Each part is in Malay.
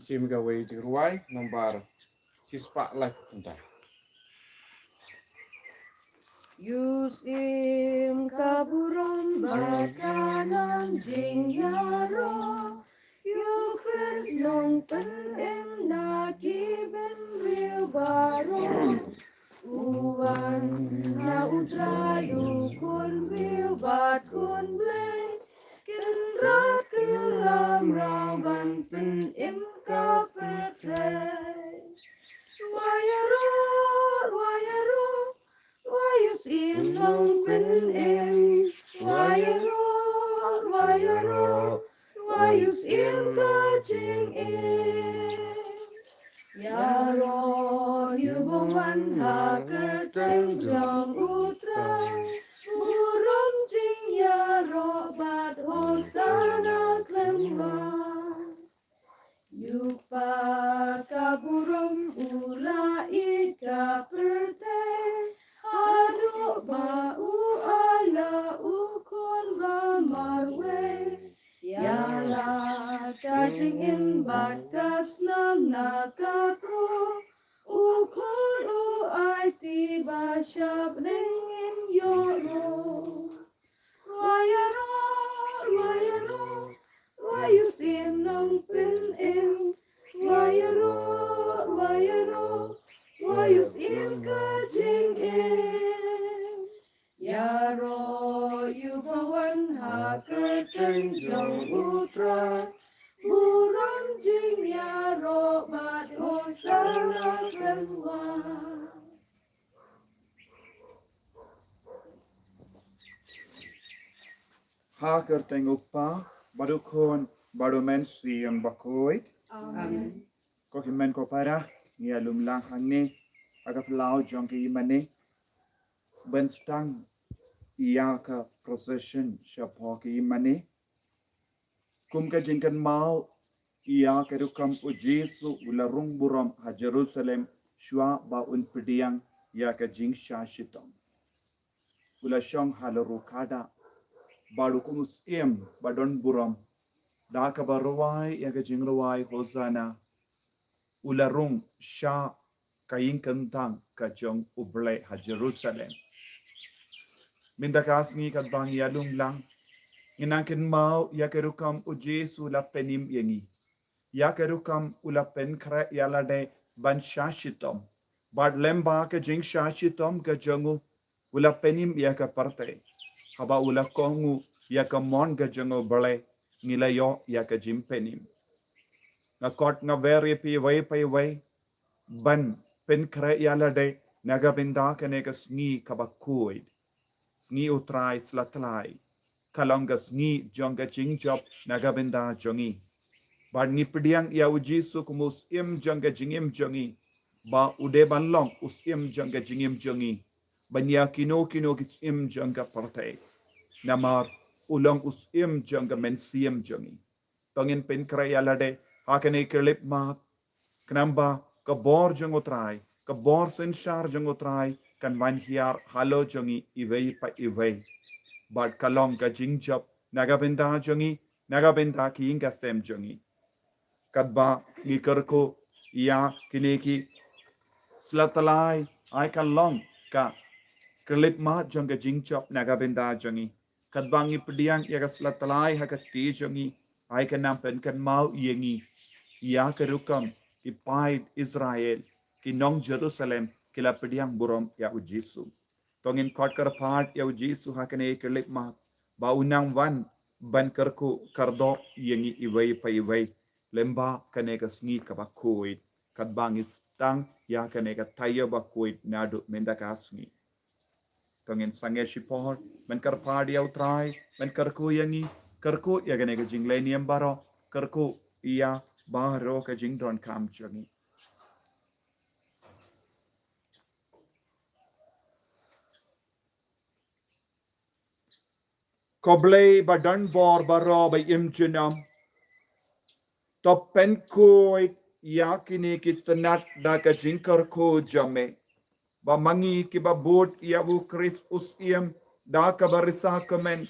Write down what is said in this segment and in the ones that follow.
Sim gawe ruai nomor sispa live entah. Yusim kaburom bakanan jing yaro. Yu Chris nong pen em nagi ben real baro. Uwan na udrayu kun real bat kun blay. Kenra kelam ramban pen em kapetlay. Wayaro, wayus in long pen em. Wayaro, wayus in kaching em. Yaro, yubuman hakerteng jong utrai. Burom jing yaro, bat hosana klemah. Yupa kaburum ula ika perte Adu ba u ala ukon ba marwe Yala kajing in bakas nam nakakro Ukon u ay tiba syab in yoro Wayaro, wayus in nong pin in Wayaro, wayus in kajing in Yaro yubawan hakerteng jong utra Buram jing yaro bat hosana klemwa Haker tengok pa badukon badumen siyam bakoit. Amen. Ko himen ko para ni alum lang hangne agap lao jong ki imane ben stang iya ka procession shapo ki imane kum ka jingkan mau iya ka rukam u Jesu ularung buram ha Jerusalem shwa ba un pidiang ya ka jing shashitam ula shong halaru kada badukum usiem badon buram da ka barwai ya ka jing rawai hosana ularung sha kain kentang ka jong uble ha Jerusalem minda kasngi kat bang yalung lang nginakin mau ya kerukam u Jesu la penim yengi ya kerukam ula pen kra yalade ban shashitom bad lemba ka jing shashitom ka jongu ula penim ya ka parte haba ula kongu ya ka mon ka jongu bale ngilayo ya ka jim penim nga kot nga veri pi way ban pen kra yalade naga binda ka nega sngi kabakuid sngi utrai slatlai kalonga sngi jonga jingjob naga binda jongi bad ni pidiang ya uji sukumus im jonga jingim jongi ba ude ban long us im jonga jingim jongi banya kino kis im jonga parte namar ulong us im jonga mensiem jongi tongin pen kra yalade hakane kelip ma knamba ka bor jong utrai ka bor sen shar jong utrai kan van hiar halo jongi iwei pa iwei bad kalong ka jingjob nagabenda jongi nagabenda ki inga sem jongi kadba ni karko ya kineki slatalai ai kalong ka kelip ma jonga jingjob nagabenda jongi kadbang ipdiang ya slatalai ha ka ti jongi ai kanam pen kan mau yengi ya kerukam ki paid Israel ki nong Jerusalem kila pediang burom ya ujisu tongin kot kar phat ya ujisu hakane kelip ma ba unang wan ban karku kardo yengi iwei pa iwei lemba kane ka sngi ka ba kuit kat bang istang ya kane ka tayo ba kuit nadu menda ka sngi tongin sange shipor ban kar phat ya utrai ban karku yengi karku ya kane ka jinglenium baro karku iya baro ka jingdon kam changi koblei badan bor baro ba imchinam topen koi yakini kitanat da ka jinkar ko jame ba mangi ki ba bot ya bu Chris usiem da ka barisa kamen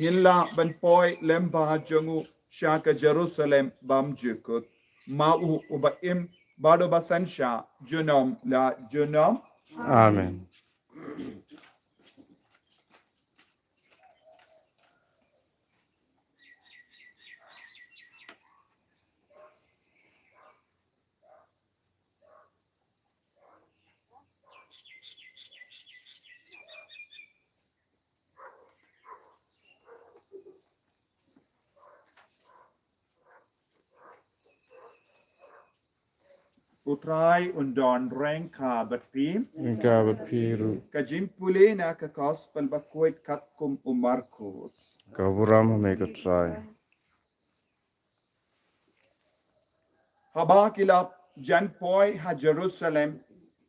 yilla ban poi lemba jangu shaka Jerusalem bam jukut mau ubaim bado basansha junom la junom. Amen. Utrai undon rengka batpim Engkau berpiru, kajimpule na ka gospel bakwet katkum umarkus. kau buram hameko try. Haba kilap jan poi ha Jerusalem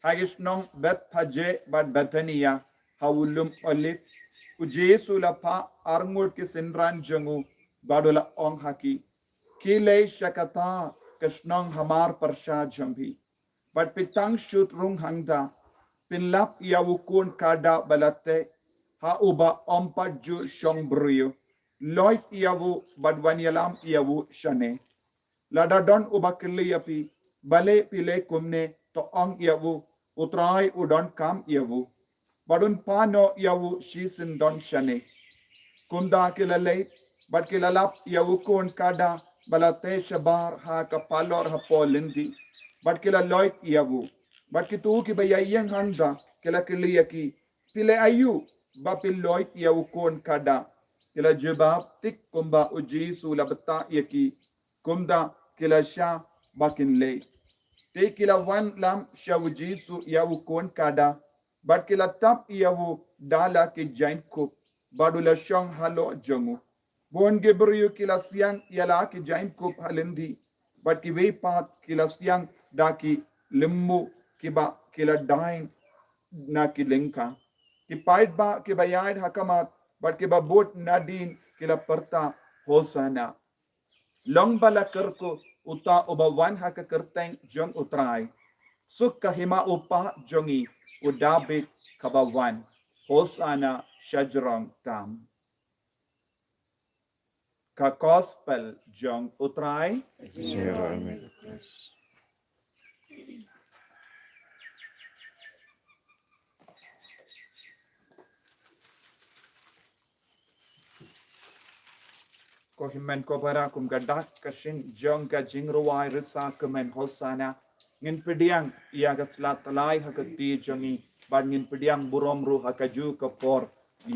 hagisnong bet paje bad Bethania hawulum olip ujesu la pa arngul ki sinran jangu badula ong haki kile shakata kasnong hamar parsha jambi but pitang shoot rung hangda pinlap yawukun kada balate ha uba ompaju shong brio loit yawu badwanyalam yawu shane ladadon ubakili api bale pile kumne to ong yawu utrai udon kam yawu badun pano yawu shisin don shane kumda kilale bad kilalap yawu kun kada balate shabar ha kapalor ha polindi bad kilaloit yawu bad kitu ki bayayang hangda kila kiliyaki pile ayu bapiloit yawu kun kada kila jebab tik kumba uji sulabta yaki kumda kila sha bakin le te kila wan lam shawji su yawu kon kada but kila tap yawu dala ke jain ko badula shong halo jongu bon gebriyu kila siang yala ke jain ko halindi but ki we pat kila siang daki limmu kiba kila dain na kilinka ki pait ba ki bayad hakamat but ki babot nadin kila parta hosana long bala kerko uta ubawan haka kerteng jong utrai suk kahima upa jongi udabit kabawan hosana shajrong tam ka gospel jong utrai Sira hameko Christ. ko himen ko para kum gadak kashin jong ka jingruwai risa kemen hosana ngin pidiang ia gaslat talai hakati jongi ban ngin pidiang buromru hakaju kapor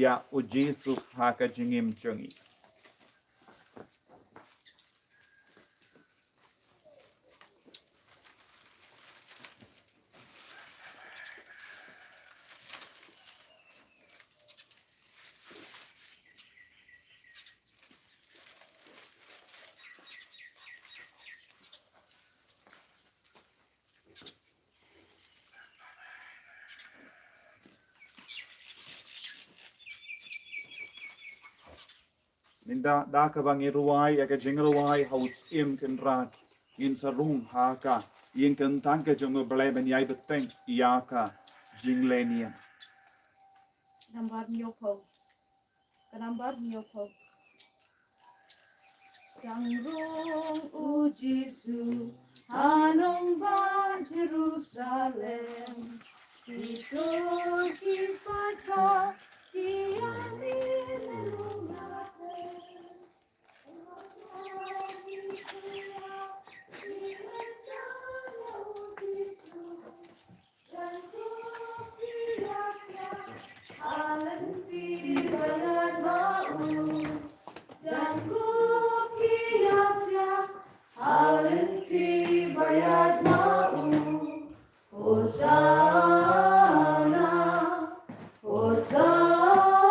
ia ujisu hakajingim jongi Ninda da ka bang iruai aga jingruai haus im kenrat in sarung haka yin kan tangka jongo bleben yai beteng iaka jinglenia Nambar nyoko. Nambar nyoko. Yang rong ujisu anong ba Jerusalem. Ito kipaka kiamin natin. Hosanna, Hosanna,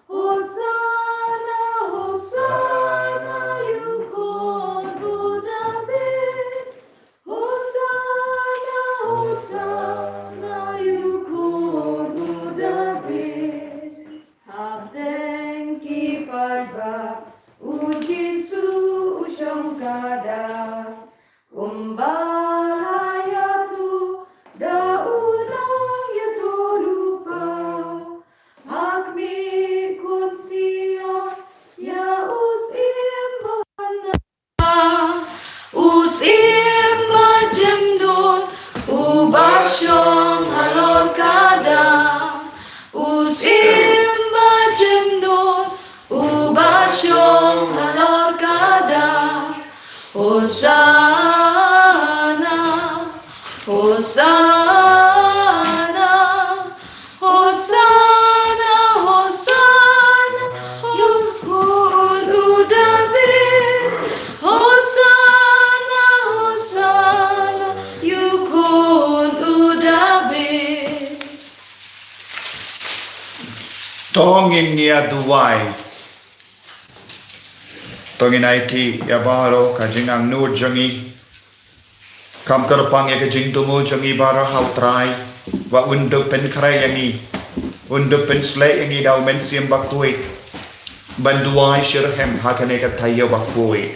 Hosanna, Hosanna, yukodu David. Hosanna, Hosanna, yukodu David. Habden kiparba, ujisu usyongkada, kumbayatu daulang yato lupa. Hakmi kun Sion, ya usim bawana. Tongin niya duway. Tongin IT ya baro kajing ang nur jangi. Kam kerpang ya kajing tumu jangi baro hautrai. Wa unduk pen kray yangi. Unduk pen slay yangi daw men siyem bakui. Banduay shirhem hakane ka tayo bakui.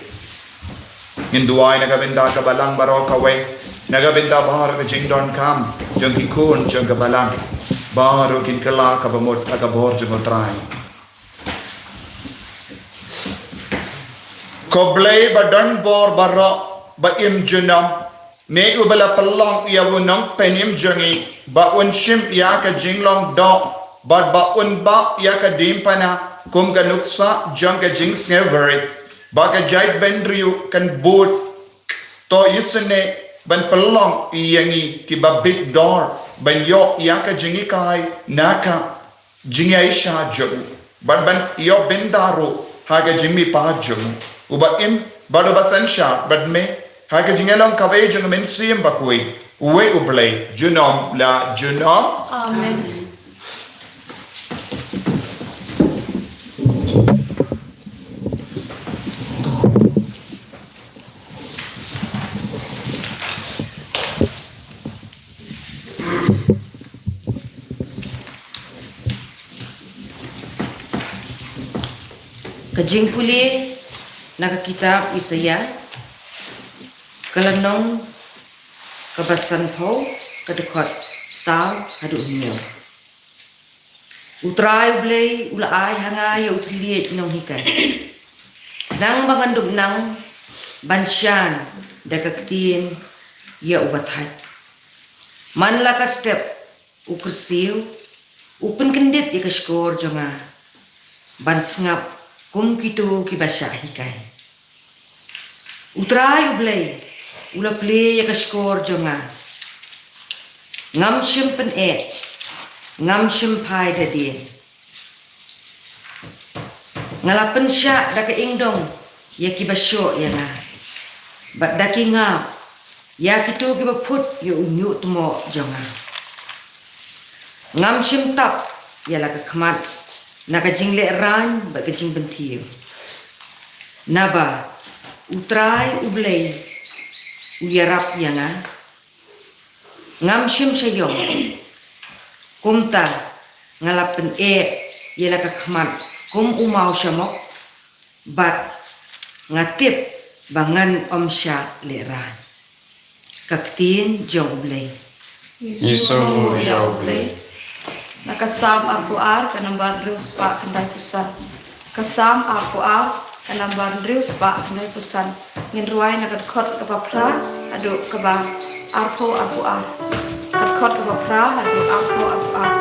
Induay nagabinda ka balang baro kaway. Nagabinda baro kajing don kam. Jang hikun jang ka balang. Baru kin kala ka bamot agabor jengotrai. Koblay badan bor barra ba im junam me ubala palong yawunam penim jangi ba unshim ya ka jinglong do ba unba ya ka dimpana kum ka nuksa jang ka jing sneverit ba ka jait bendriu kan boot to isne ban palong yangi ki ba big door ban yo ya ka jingi kai naka jingi aisha jung ban yo bendaro ha ka jimmi pa jung uba im bado basansha bad me ha ka jingelong kabe jung men siem bakui uwe ublay junom la junom Amen. Kajing puli nakakitab Isaya kalanong kabasan po kadukot sal hadu unyo. Utray ublay ulaay hangay utliit nong hikan. Nang mangandog ng bansyan dagagtin ya ubatay. Manla ka step ukursiw upen kendit ikashkor jonga bansngap kum kito kibasya hikay. Utray ublay, ula play ya kashkor jonga. Ngam shimpen ngam shimpay dadin. Ngalapan siya daka ingdong ya kibasyo ya na. Bat daki ngap, ya kito kibaput ya unyu tumo jonga. Ngam shimtap ya laka kamat. Nakajing leran bagajing bentiyo. Naba utray ublay uyarap yana. Ngam shim sayong kumta ngalapen yela kakman kum umaw syamok bat ngatip bangan om sya leran. Kaktin jong ublay. Yesu ya ublay. Nakasam aku ar kanambar rius pa kandai pusan. Kasam aku ar kanambar rius pa kandai pusan. Min ruai nakadkot kapapra adu kaba arpo aku ar. Kadkot kapapra adu arpo aku ar.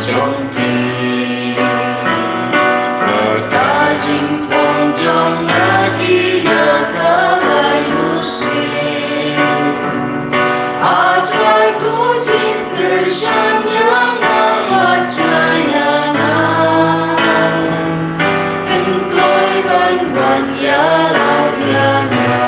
jongki bertajing ponjong lagi ya kalai nusi atrai kujing kerjam jangan wajai nana enkloi ban ya lau ya na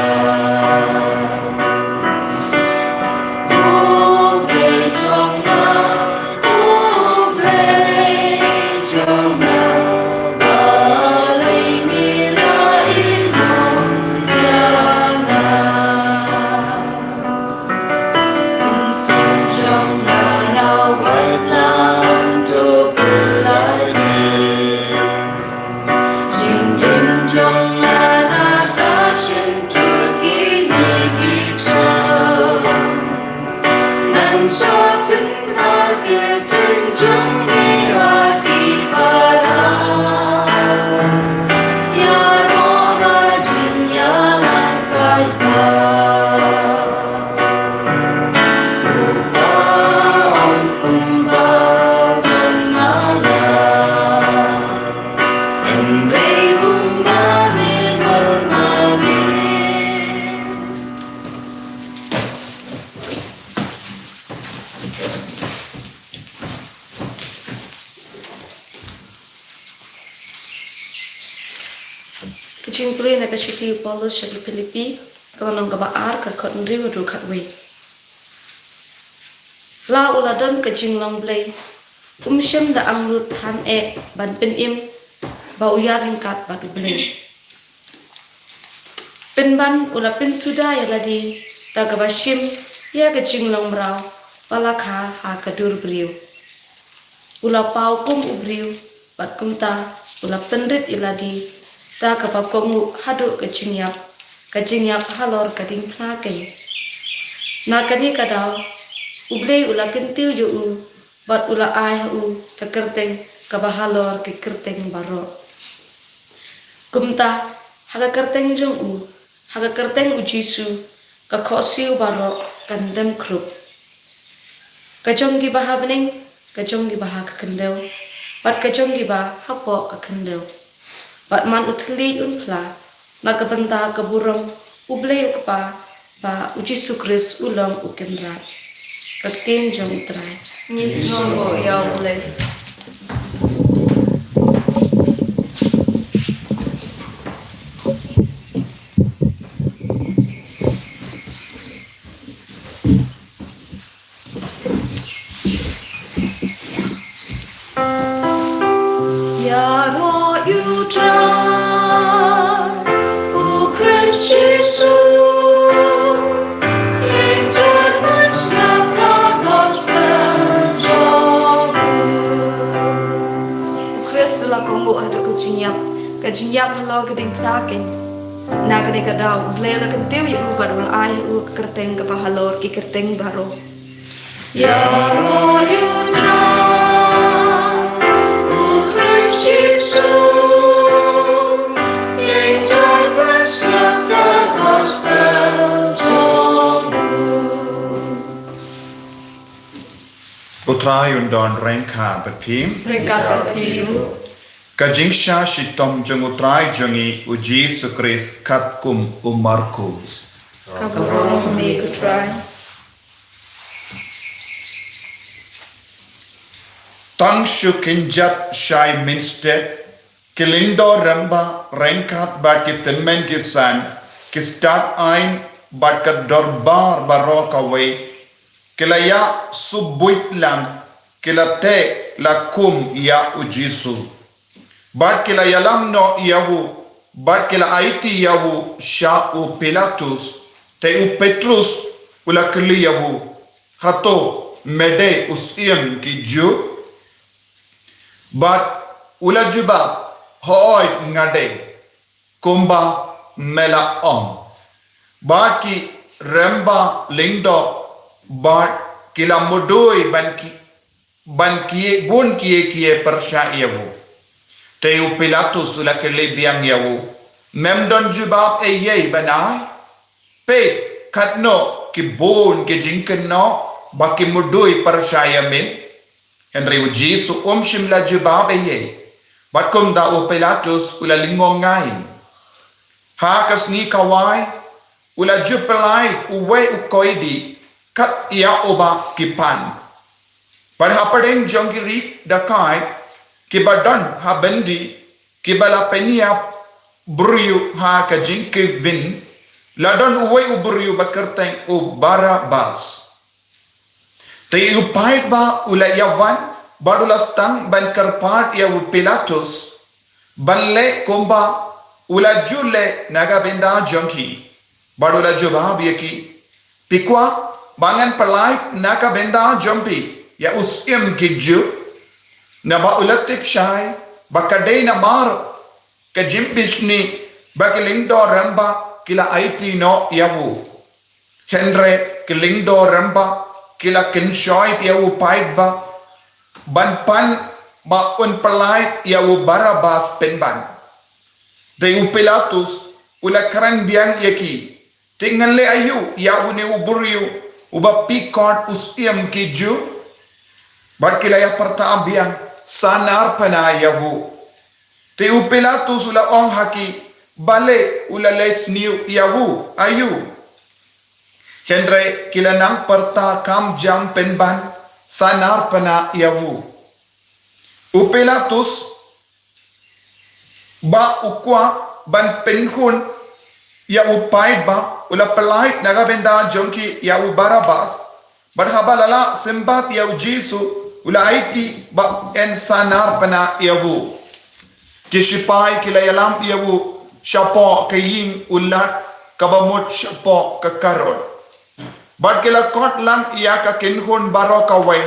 Kecimpulin nak cuti Paulus dari Filipi kalau nang kabaar ka kot ndriu du khat we la uladon kecing long blay shem da amrut than e ban pen im ba uyar ringkat ba du blay pen ban ula pen suda ya ladi ta ka bashim ya kecing long brau pala kha ha ka dur briu ula pau kum ubriu bat kum ta ula pendrit iladi ta kapakomu hadu kecinyap halor kading plake na kani kadau ublei ula kentiu yu u bat ula ai u takerteng kabahalor ke kerteng baro kumta haga kerteng jong u haga kerteng u jisu ka khosiu baro kandem krup kajong gi bahabning kajong gi bahak kendeu bat kajong gi ba hapo ka kendeu Bat man utli unpla na kabanta kaburong ublay ukpa ba uji sukris ulang ukenra katin jong utray nisnombo ya ublay ya ro you try o Christ Jesus in judgment snap the gospel jogu o Christ la kongo ado kujinyap halo geding praken na gede kadau blela kentiu yu barang ai u kerteng ka bahalor ki kerteng baro ya ro you try Utrai undon rengka bepim Kajingsha shitom jung utrai jungi u Jesu Christ katkum u Markus Kaburong ni utrai Tang shu kinjat shai minste Kilindo ramba rengkat bat ki tenmen ki san ki start ain bat ka dorbar barok away kilaya subuit lang kilate lakum ya ujisu bat kilaya lamno yahu bat kila aiti yahu sha u Pilatus te u Petrus ula kili yahu hato mede usiem ki ju bat ula juba Hoy ngade kumba mela om baki remba lingdo bat kila mudoi banki bun kie persya yawu teu Pilatus ula kele biang yawu memdon jubab ye banai pe katno ki bun ki jinken no baki mudoi persya yame Henry u Jesu shim la jubab ye. Bat kum da u Pilatus ula lingong ngain. Ha kas ni kawai ula jupelai uwe u koidi kat ia oba kipan. Pada hapadeng jong rik dakai kibadon ha bendi kibala peniap buriu ha ka jingke vin ladon uwe u buriu bakerteng u Barabas. Te u pait ba ula yawan badulas tang ban kerpat ia u Pilatus banle komba ula jule naga benda jongki badula jubab yaki pikwa bangan pelai naga benda jompi ya usim kiju naba ulatip shai bakadei namar ke jimpishni bakilindo ramba kila aiti no yawu henre kilindo ramba kila kinshoy yawu pait ba ban ba un pelai yawu Barabas penban de u Pilatus ula karan biang yaki tinggal le ayu yawu ni uburiu uba pikot usim kiju Bat kilaya pertaam biang sanar pana yawu. Te u Pilatus ula ong haki bale ula les niu yawu ayu. Henry kilanang perta kam jam penban sanar pana yawu. U Pilatus ba ukwa ban penkun yawu pait ba ula pelait naga benda jongki yawu Barabas. Berhabalala sembat yawu Jesu ula aiti ba en sanar pana yawu kishipai kilayalam yawu shapo kaying ulat kabamut shapo kakarod bad kila kotlang iya ka kinhun baro kawai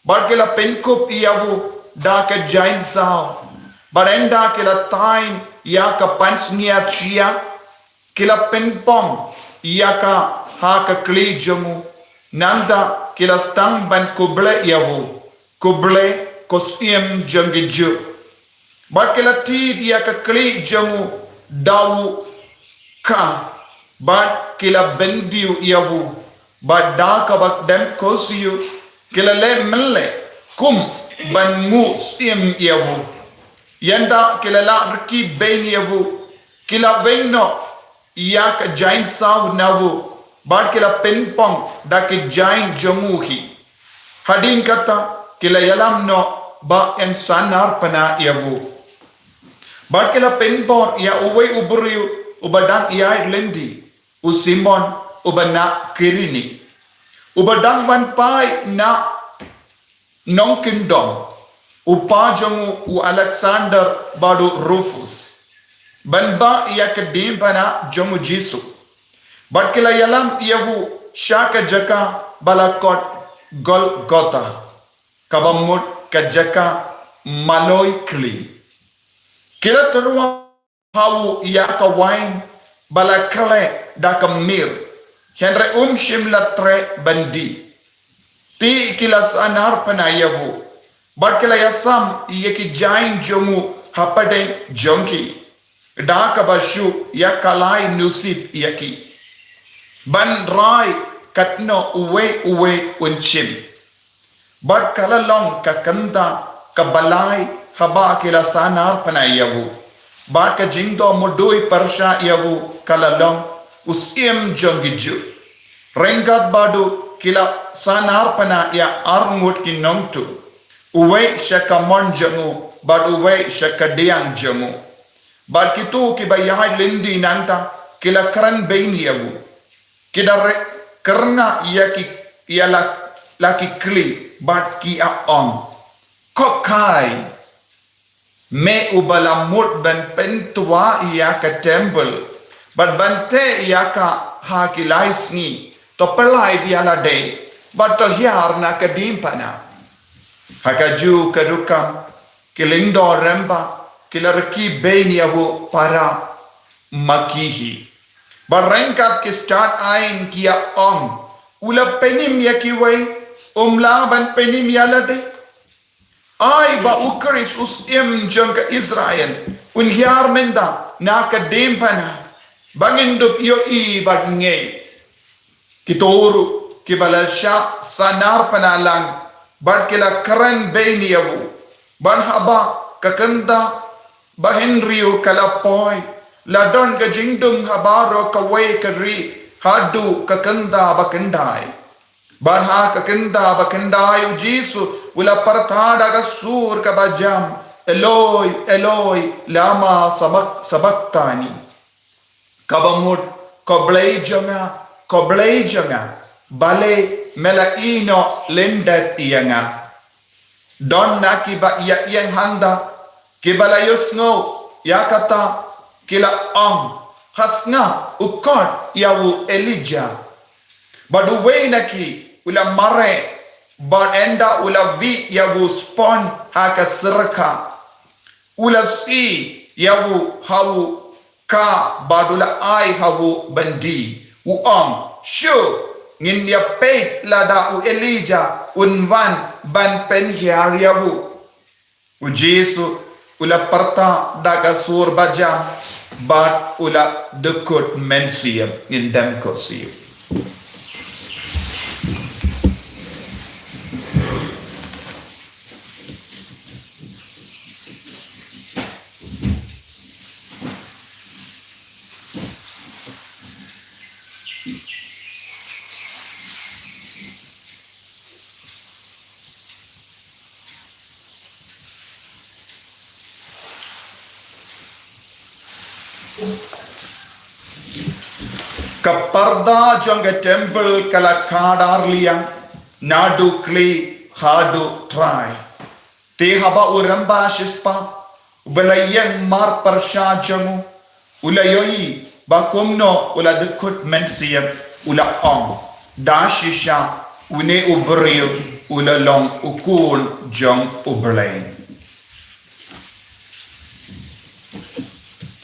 bad kila penkup yawu da ka jain sao barenda kila tain iya ka pansnia chia kila penpong iya ka ha ka kli jamu nanda kila stang ban kuble yawu kuble kosiem jangiju bat kila ti dia ka kli jamu dawu ka bat kila bendiu yawu bat da ka bak dem kosiu kila le mele kum ban mu sim yawu yanda kila la rki ben yawu kila venno ya ka jain sav nawu Bad kila penpong da ki jain jamuhi. Hadin kata kila yalam no ba en sanar pana yawu. Bad kila penpong ya uwe uburiu ubadang iya lendi. Usimon ubana kirini. Ubadang man pai na nong kingdom. Upa jamu u Alexander badu Rufus. Banba iya kedim pana jamu Jesu. Bat kila yalam yawu shaka jaka balakot Golgotha kabamut ka jaka maloi kli kila terwa hawu ya ka wain balakale da kamir henre shimla tre bandi ti kila sanar pana yawu bat kila yasam yeki jain jomu hapade jonki da ka bashu ya kalai nusip yaki ban rai katno uwe unchim bad kalalong kakanda kabalai haba kila sanar pana yawu bad ka jingdo modui parsha yawu kalalong usim jongiju rengat badu kila sanar pana ya arngut kinongtu uwe shakamon jangu bad uwe shakadiang jangu bad kitu kibayai lindi nanta kila karan bain yawu Kidare karena ia laki kli bat ki aong kokai me ubalamut ban pentua ia ka temple bat bante ia ka hakilais ni to pelai dia la de bat to hiar na ka dimpana hakaju karukam kilindo remba kilarki beni abu para makihi Barengkat ki start ain kia ula penim ya kiwai ban penim ya lade ai ba ukris usim jangka Israel unhiar menda na ka dempana bangindup yo i badnge kitoru kibalasha sanar panalang ban kila keren beniawu ban haba kakenda bahenriu kalapoy ladon ga jingdum habaro kawai kari hadu kakenda bakendai ban ha kakenda bakendai jisu ula partada ga sur ka bajam Eloi Eloi lama sabaktani kabamut koblei jonga bale mela ino lendat ianga donna kiba iya yang handa kibala yusngo yakata kila hasna ukon yawu Elijah badu weinaki ula mare ban enda ula vi yawu spon haka serka ula si yawu hawu ka badula ai hawu bandi shu ngin ya peit lada u Elijah unvan ban pen hiariawu u Jesu ula parta daga sur bajam bat ula dekut mensiam in dem kosiu Kaparda jonga temple kala kadar liang nadu kli hadu try te haba uramba shispa ubalayang mar parsha jamu ulayoi bakumno ula dekut mensiam ula dashisha une ubriyo ula long ukul jong ublay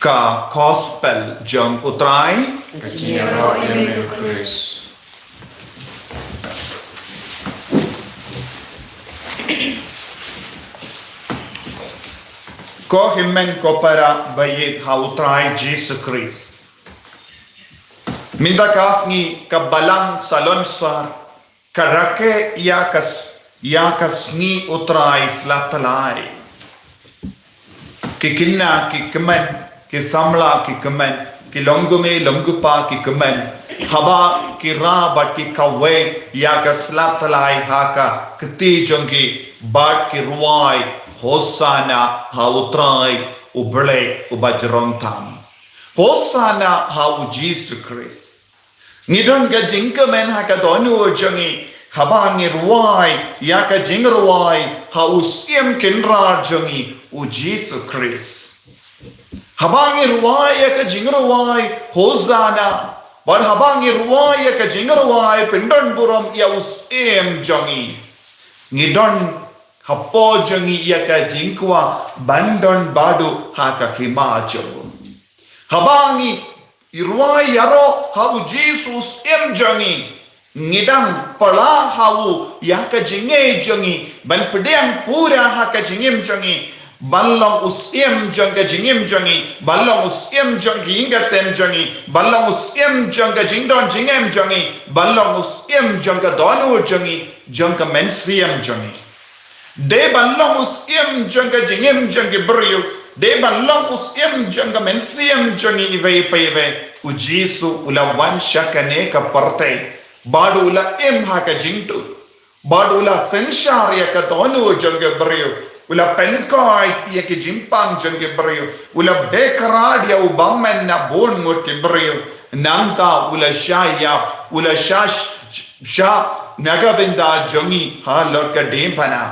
ka gospel jong utray Kachiro ibe cruz. Ko himmen ko para bayit hautray Jesus Christ. Minda kasngi kabalang salonsar karake yakas ni utray slatalay. Kikinna kikemen kisamla kikemen ki longume longupa ki kemen haba ki rabat ki kawe ya ka slatalai haka kti jongi bat ki ruai hosana hautrai uble ubajrong tam hosana ha Jesus Christ nidon ga jingkemen haka donu jongi haba ngi ruai ya ka jingruai ha usiem kinra jongi u Jesus Christ habangi ruwaya ka jingruwai hosana bad habangi ruwaya ka jingruwai pindon buram ya usem jongi ngidon hapo jongi ya ka jingkwa bandon badu haka himajo habangi ruwai yaro habu Jesus em jongi ngidang pala hawu ya ka jinge jongi ban pedang pura haka jingem jongi Balong usiem jongga jingim jongi balong usiem jongi inga sem jongi balong usiem jongga jingdon jingem jongi balong usiem jongga donu jongi jongga mensiem jongi de balong usiem jongga jingim jongi brio de balong usiem jongga mensiem jongi ive u Jesu ula wan shakane ka parte badu ula em haka jingtu badu ula senshar ya ka donu jonga brio ula penkoi ya ki jimpang jong ke brio ula bekrad ya ubammen na bon ngot ke brio nangta ula shaya ula shash sha nagabenda jongi ha lor ka dempana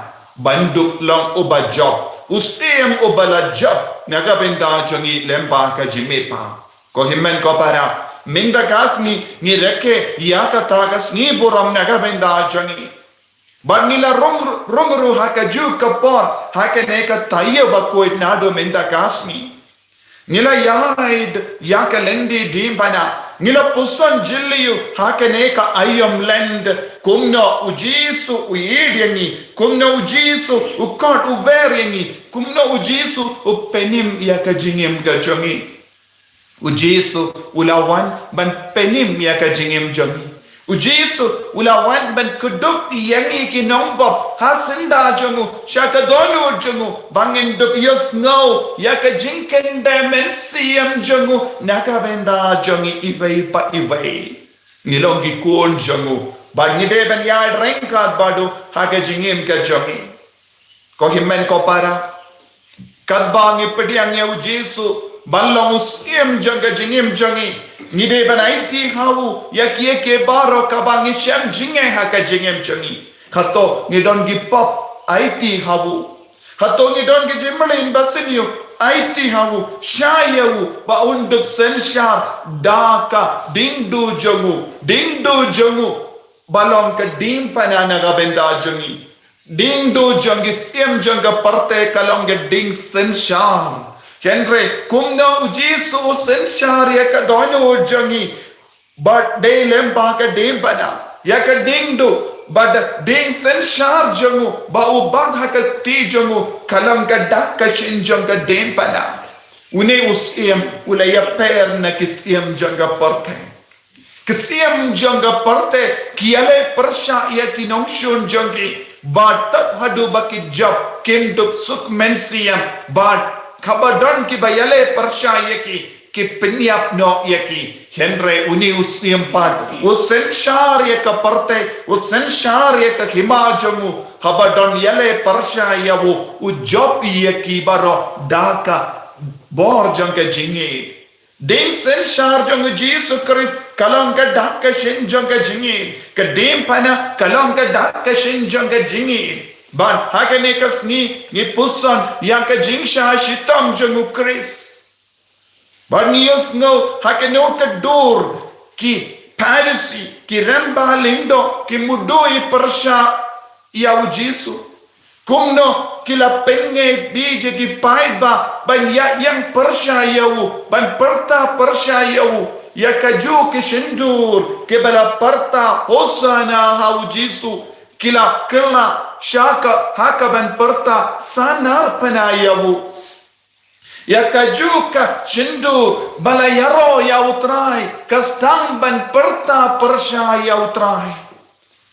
banduk long ubajob usem ubala job nagabenda jongi lemba ka jimepa ko himmen ko para minda kasni ni reke ya ka tagas ni buram nagabenda jongi Barnila rungru haka ju kapor haka neka tayya bakoit nado menda kasmi. Nila yaid yaka lendi dimbana. Nila pusan jilliyu haka neka ayom lend. Kumno ujisu uyidiyangi. Kumno ujisu ukot uveriyangi. Kumno ujisu upenim yaka jingim gajongi. Ujisu ulawan ban penim yaka jingim jongi. Ujisu ulawan ban kudup yangi ki nombop hasinda jongu shakadonu jongu bangin dup yos ngau yaka jinken dimensiam jongu nakabenda jongi ivei pa ivei ngilongi kuon jongu bangide ban ya rengkat badu haka jingim ka jongi ko himmen ko para kadbangi pediang ya ujisu balongus im jonga jingim jongi Nide banaiti hawu yakie ke baro kabangi shem jinge haka jingem jongi hato nidon gi pop aiti hawu hato nidon gi jimlin basinyo aiti hawu shayawu ba unduk senshar daka dingdu jongu balong ke dim panana gabenda jongi dingdu jongi sim jonga parte kalong ge ding senshar Henry, kumna ujisu senshar yaka dono jangi, but de lemba ka dim bana, yaka dingdu, but ding senshar jangu, ba ubang haka ti jangu, kalang ka dak ka shinjang ka dim bana. Une usim ulaya per na kisiem janga parte. Kisiem janga parte, kiale persha yaki nongshun jangi, but tat hadu baki jab, kinduk suk mensiam, but Kabadon ki bayale persya yaki ki penyap no yaki Henry uni usiempan usenshar yaka parte usenshar yaka himajamu kabadon yale persya yawu ujopi yaki baro daka bor jangka jingi Ding senshar jang Jesus Christ kalang ka daka shin jangka jingi ka dim pana kalang ka daka shin jangka jingi Ban hakane kasni ni pusan yang ka jingsha shitam jangu Chris. Ban nios no hakano ka dur ki parisi ki ramba lindo ki mudoi persha ya Jesu. Kumno ki la penge bije ki paiba ban ya yang persha yawu ban perta persha yawu ya kaju ki shindur ki bala perta hosana ha Jesu kila kila Shaka hakaban perta sanar panayawu Yakajuka chindu balayaro yautrai kastang ban perta persya yautrai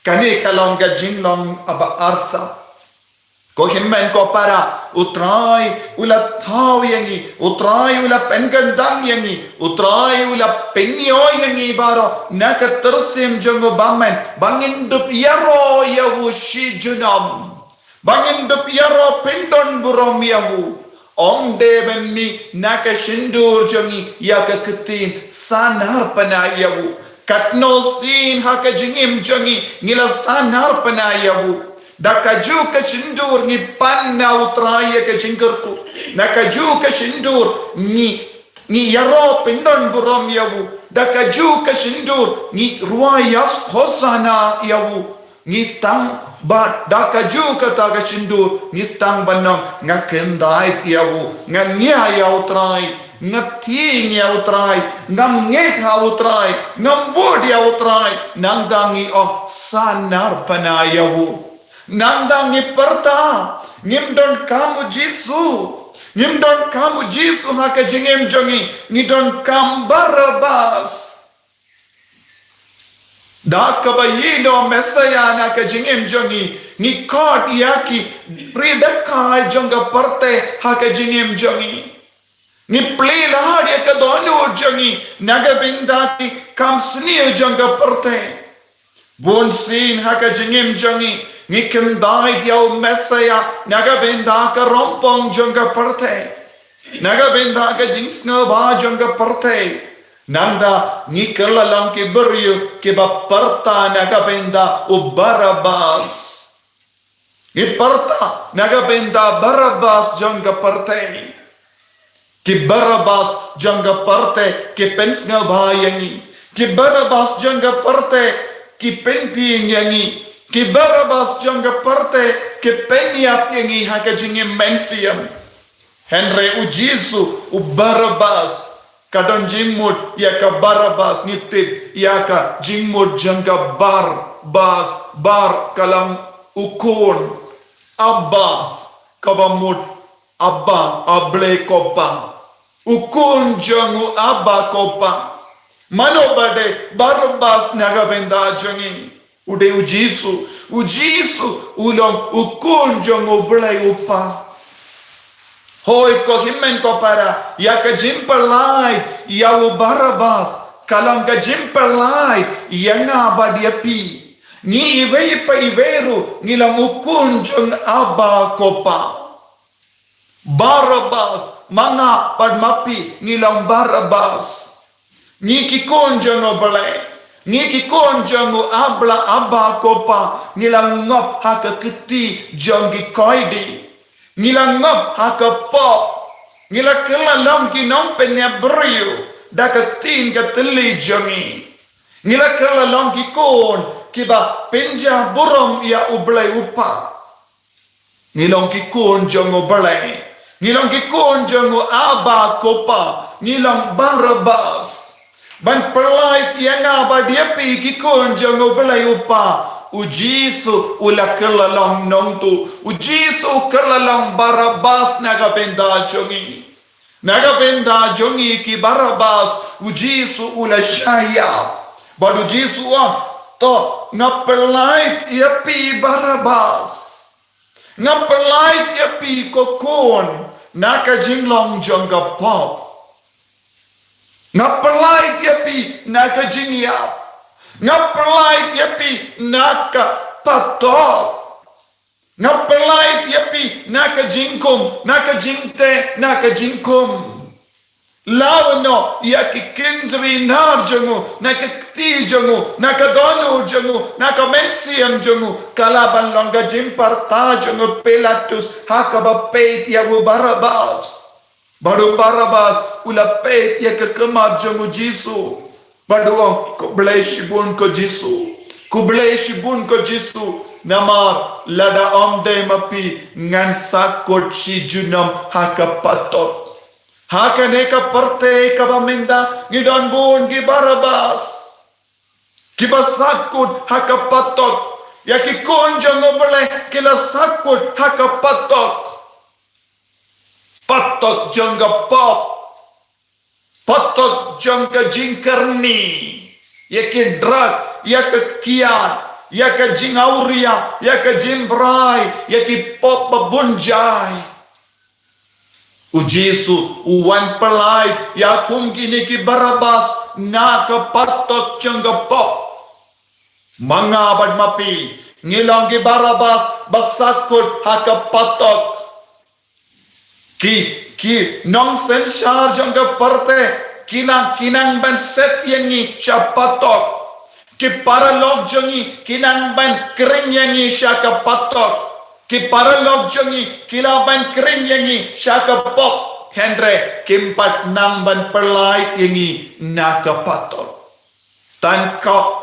Kani kalongga jinglong aba arsa Ko himmen ko para utrai ula thau yangi utrai ula pengandang yangi utrai ula penyo yangi baro naka tersim jongo bamen bangindup yaro yawu shijunam bangindup yaro pendon burom yawu om deben mi naka shindur jongi yaka ketin sanar panayawu katno sin haka jingim jongi ngila sanar panayawu Dakaju ka cindur ni panna utraya ka jingkerku. Nakaju ka cindur ni yaro pindon buram yawu. Dakaju ka cindur ni ruayas hosana yawu. Ni stang bat dakaju ka ta ka cindur ni stang banang ngakendait yawu. Nganya yautrai. Ngati yautrai. Ngamngek yautrai. Ngambud yautrai. Nangdangi o sanar panayawu. Nandang iperta ngimdon kamu Jesu haka jingem jongi ngidon kam Barabas dakabayino mesaya na ka jingem jongi ni kod yaki ridaka jonga parte haka jingem jongi ni plila ya ka donu jongi nagabindati kam sni jonga parte bonsin haka jingem jongi Ngikem dai diau mesaya naga benda ka rompong jongga parte naga benda ka jingsnga ba jongga parte nanda ngikela lang ki beryu ki ba parta naga benda u Barabas iparta naga benda Barabas jongga parte ki Barabas jongga parte ki pensnga ba yangi ki Barabas jongga parte ki penting yangi Ki Barabas jangga parte ke penyap yangi haka jingim mensiam Henry ujisu u Barabas kadon jingmut ya ka Barabas nitip ya ka jingmut jangga bar kalam ukun Abbas kabamut abba able kopa ukun jangu abba kopa Mano bade Barabas nagabenda jangi. Ude ujisu ulong ukun jong ublay upa. Hoy ko himmen ko para ya ka jimperlay ya u Barabas kalam ka jimperlay ya nga badiapi. Ni iwei pa iweru nilang ukun jong aba ko pa. Barabas mga padmapi nilang Barabas. Ni kikonjang obalay. Ni kikonjang abla aba kopa. Nilang ngop haka keti janggi koidi. Nilang ngop haka pop. Nila kelalang kinong penyabriyo. Daka tin katili jangi. Nila kelalang kikon. Kiba penja burong ia ublay upa. Nilang kikonjang obalay. Nilang kikonjang aba kopa. Nilang Barabas. Ban perlait yang apa dia pergi konjang belai upa. Ujisu ula kelalang nong tu. Ujisu kelalang Barabas naga benda jongi. Naga benda jongi ki Barabas. Ujisu ula syaya. Badu ujisu to ngapelait ia pi Barabas. Ngapelait ia pi kokon. Naka jinglong jongga pop. Ngapelait yapi naka jingyap. Ngapelait yapi naka patok. Ngapelait yapi naka jingkum. Naka jingte naka jingkum. Lawano yaki kindri nar jangu. Naka kti jangu. Naka donu jangu. Naka mensiam jangu. Kalaban longa jimparta jangu Pilatus. Hakaba peit yagu Barabas. Baru Barabas ulapet ya kekemat jangu Jisu. Baru kublai shibun ko Jisu. Kublai shibun ko Jisu. Namar lada omde mapi ngan sakot shi junam haka patot. Haka neka parte kabamenda ngidon bun gi Barabas. Kiba sakut haka patot. Ya ki konjang oblai kila sakut haka patot. Patok jangga pop. Patok jangga jingkarni. Ya ke drug. Ya ke kian. Ya ke jingauria. Ya ke jimbrai. Ya ke pop babunjai. Ujisu uwan pelai. Ya kum kini ki Barabas. Na ke patok jangga pop. Mangabad mapi. Ngilang ki Barabas. Basakut haka patok. Ki nonsense jangka parte kinang ban set yangi syapatok. Ki paralog jangi kinang ban kering yangi syaka patok. Ki paralog jangi kilaban kering yangi syaka pop. Hendre kimpat nang ban perlait yangi naka patok.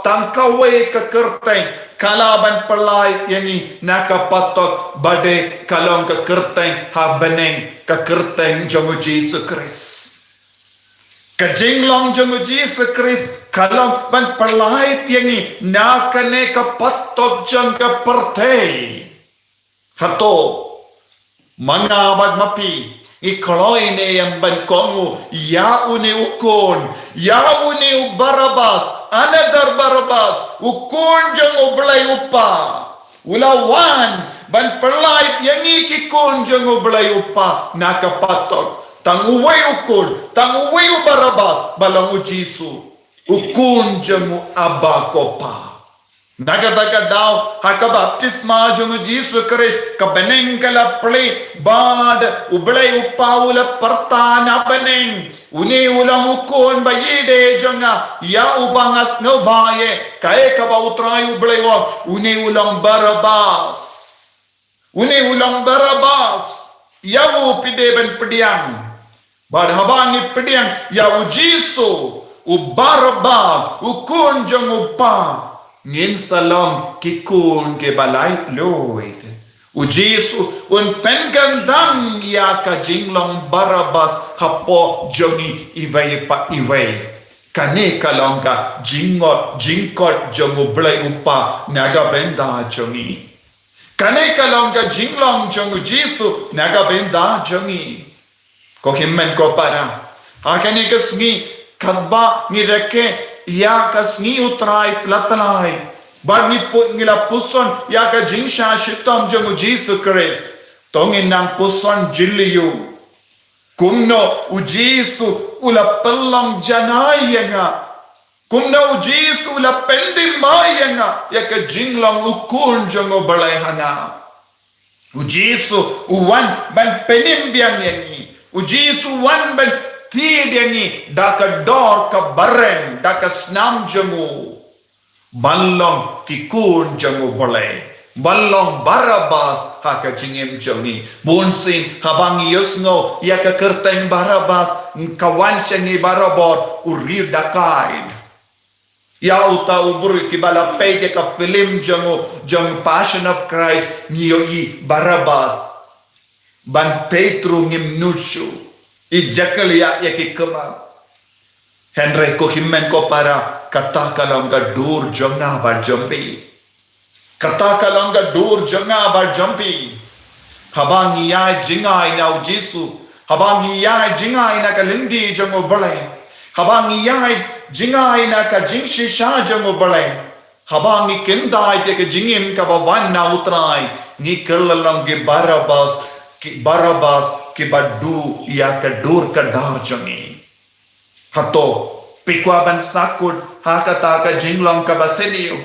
Tangkawe ke kerteng kalaban perlait yangi naka patok bade kalong ke kerteng ha beneng ke kerteng jangu Yesus Kristus. Ke jinglong jangu Yesus Kristus kalong ban perlait yangi naka neka patok jangka pertei. Hato mangabad mapi ikoloy ne yang ban kongu ya uni ukon ya uni Barabas another Barabas ukon jang oblay upa ulawan ban perlait yang ikikon jang oblay upa nakapatok tang uway ukon tang uway Barabas balang ujisu ukon jang abakopa. Naga daw haka baptisma jung Yesus Kristus ka beneng kala play bad ublay upaula pertana beneng uni ulang ukon bayide janga ya ubangas ngabaye kay ka ba utray ublay wa uni ulang Barabas yawu pideben pediang bad habani pediang yawu Jisu u Barabas ukon jang upa ngin salam kikun ke balai loid. Ujisu un pengandang ya ka jinglong Barabas hapo jongi iway pa iway. Kane kalongka jingkot jongu blay upa naga benda jongi. Kane kalongka jinglong jongu Jisu naga benda jongi. Ko kimmen ko para. Hakane kesngi Kaba ngireke ya kasngi utrai flatalai. Bar ni put ngila puson ya ka jingsha shitam jongu Jesus Christ. Tongin nang puson jiliyu. Kumno ujisu ula pelang janaya. Kumno ujisu ula pendi maya ya ka jinglang ukun jongu balai hanga. Ujisu uwan ban penimbiang yangi. Ujisu wan ban tidiangi daka dor ka baren daka snam jangu balong kikun jangu boleh balong Barabas haka jingim jangi bunsin habangi yusngo ya ka kerteng Barabas kawan syangi Barabot uri dakaid ya uta uburi kibala pede ka film jangu Passion of Christ niyoi Barabas ban Petru ngim nushu Ijakal ya kikema Henry ko himmen ko para katakalang ka dur jonga bar jumpi katakalang ka dur jonga bar jumpi habang iya jingay na ujisu habang iya jingay na kalindi jongo balay habang iya jingay na ka jingshi sha jongo balay habang ikinday te ka jingim ka baban na utray ni kalalang gi Barabas ki badu ya ka dur ka dar jangi hato pikwa ban sakut hakata ka jinglang ka baseniyo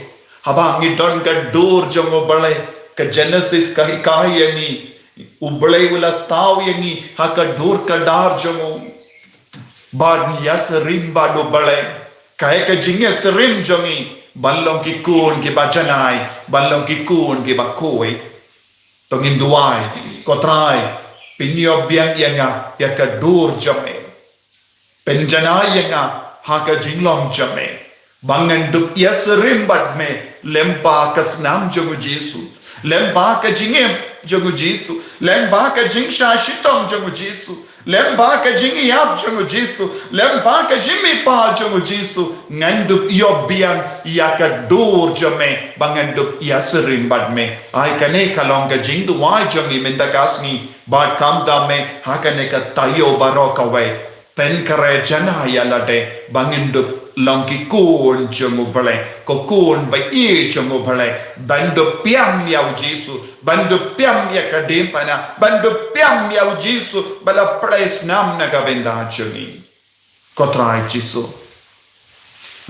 habang idon ka dur jango balay ka Genesis ka hikaya ni ubalay wala tao yangi haka dur ka dar jango bad niya serim bado balay kaya ka jingya serim jangi balong ki kun ki bajanay balong ki kun ki bakoy tongin duway kotray Pinyo biang yanga ya ka dur jame. Penjana yanga haka jinglong jame. Bangan dup ya serimbat me lempa ka snam jogu Jesu. Lempa ka jingim jogu Jesu. Lempa ka jingsha shitom jogu Jesu. Lempa ka jingi yap jogu Jesu. Lempa ka jimi pa jogu Jesu. Ngandup yo biang ya ka dur jame. Bangan dup ya serimbat me. Ay kane kalong ka jingdu wai jongi mendakasni. Bad kam dame hakane ka tayo baro kawai pen kare jana ya lade bangindu longki kun jongu bale ko kun ba i jongu bale bandu piam ya Jesu bandu piam ya kadempana bandu piam ya Jesu bala place nam na ka benda jongi kotrai Jesu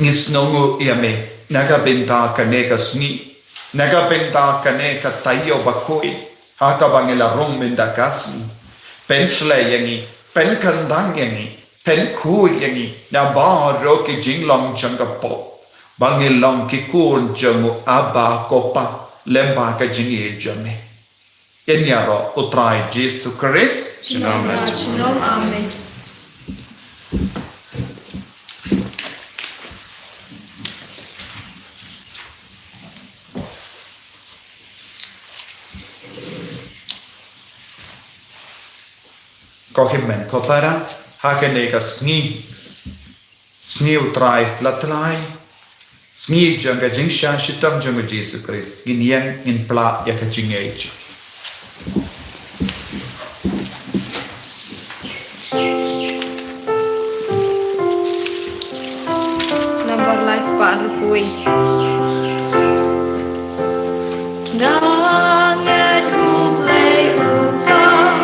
ngisnongu yame naga benda kane ka sni naga benda kane ka tayo bakoi haka bangila rong mendakasni pen slay yangi pen kandang yangi pen ku yangi na baro ki jinglong jangapo bangilong ki kun jangu aba kopa lemba ka jingi jame enyaro utrai Jesus Christ Shalom amen ko himmen ko para hakane ka sngi utrai flatlai sngi janga jingsha shitam janga Jesus Christ ginyan in pla ya ka jingage number lines pa rupui Nangat kumlay upang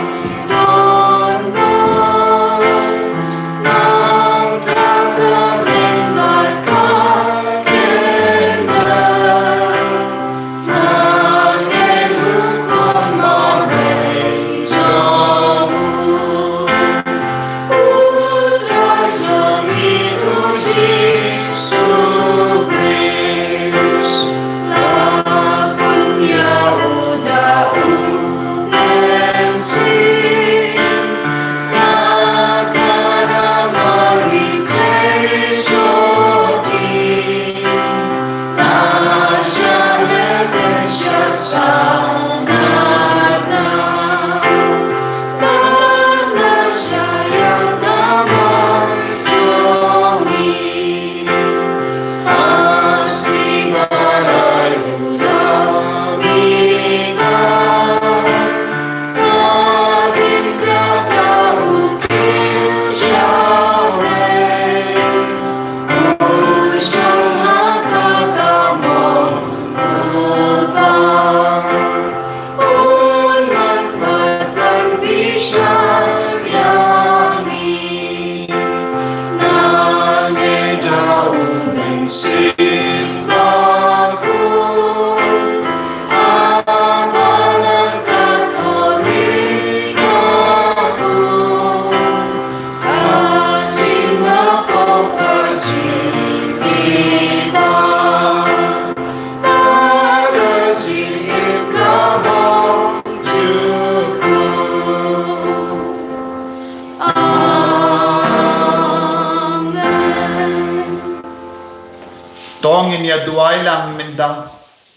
in ya duai lang minda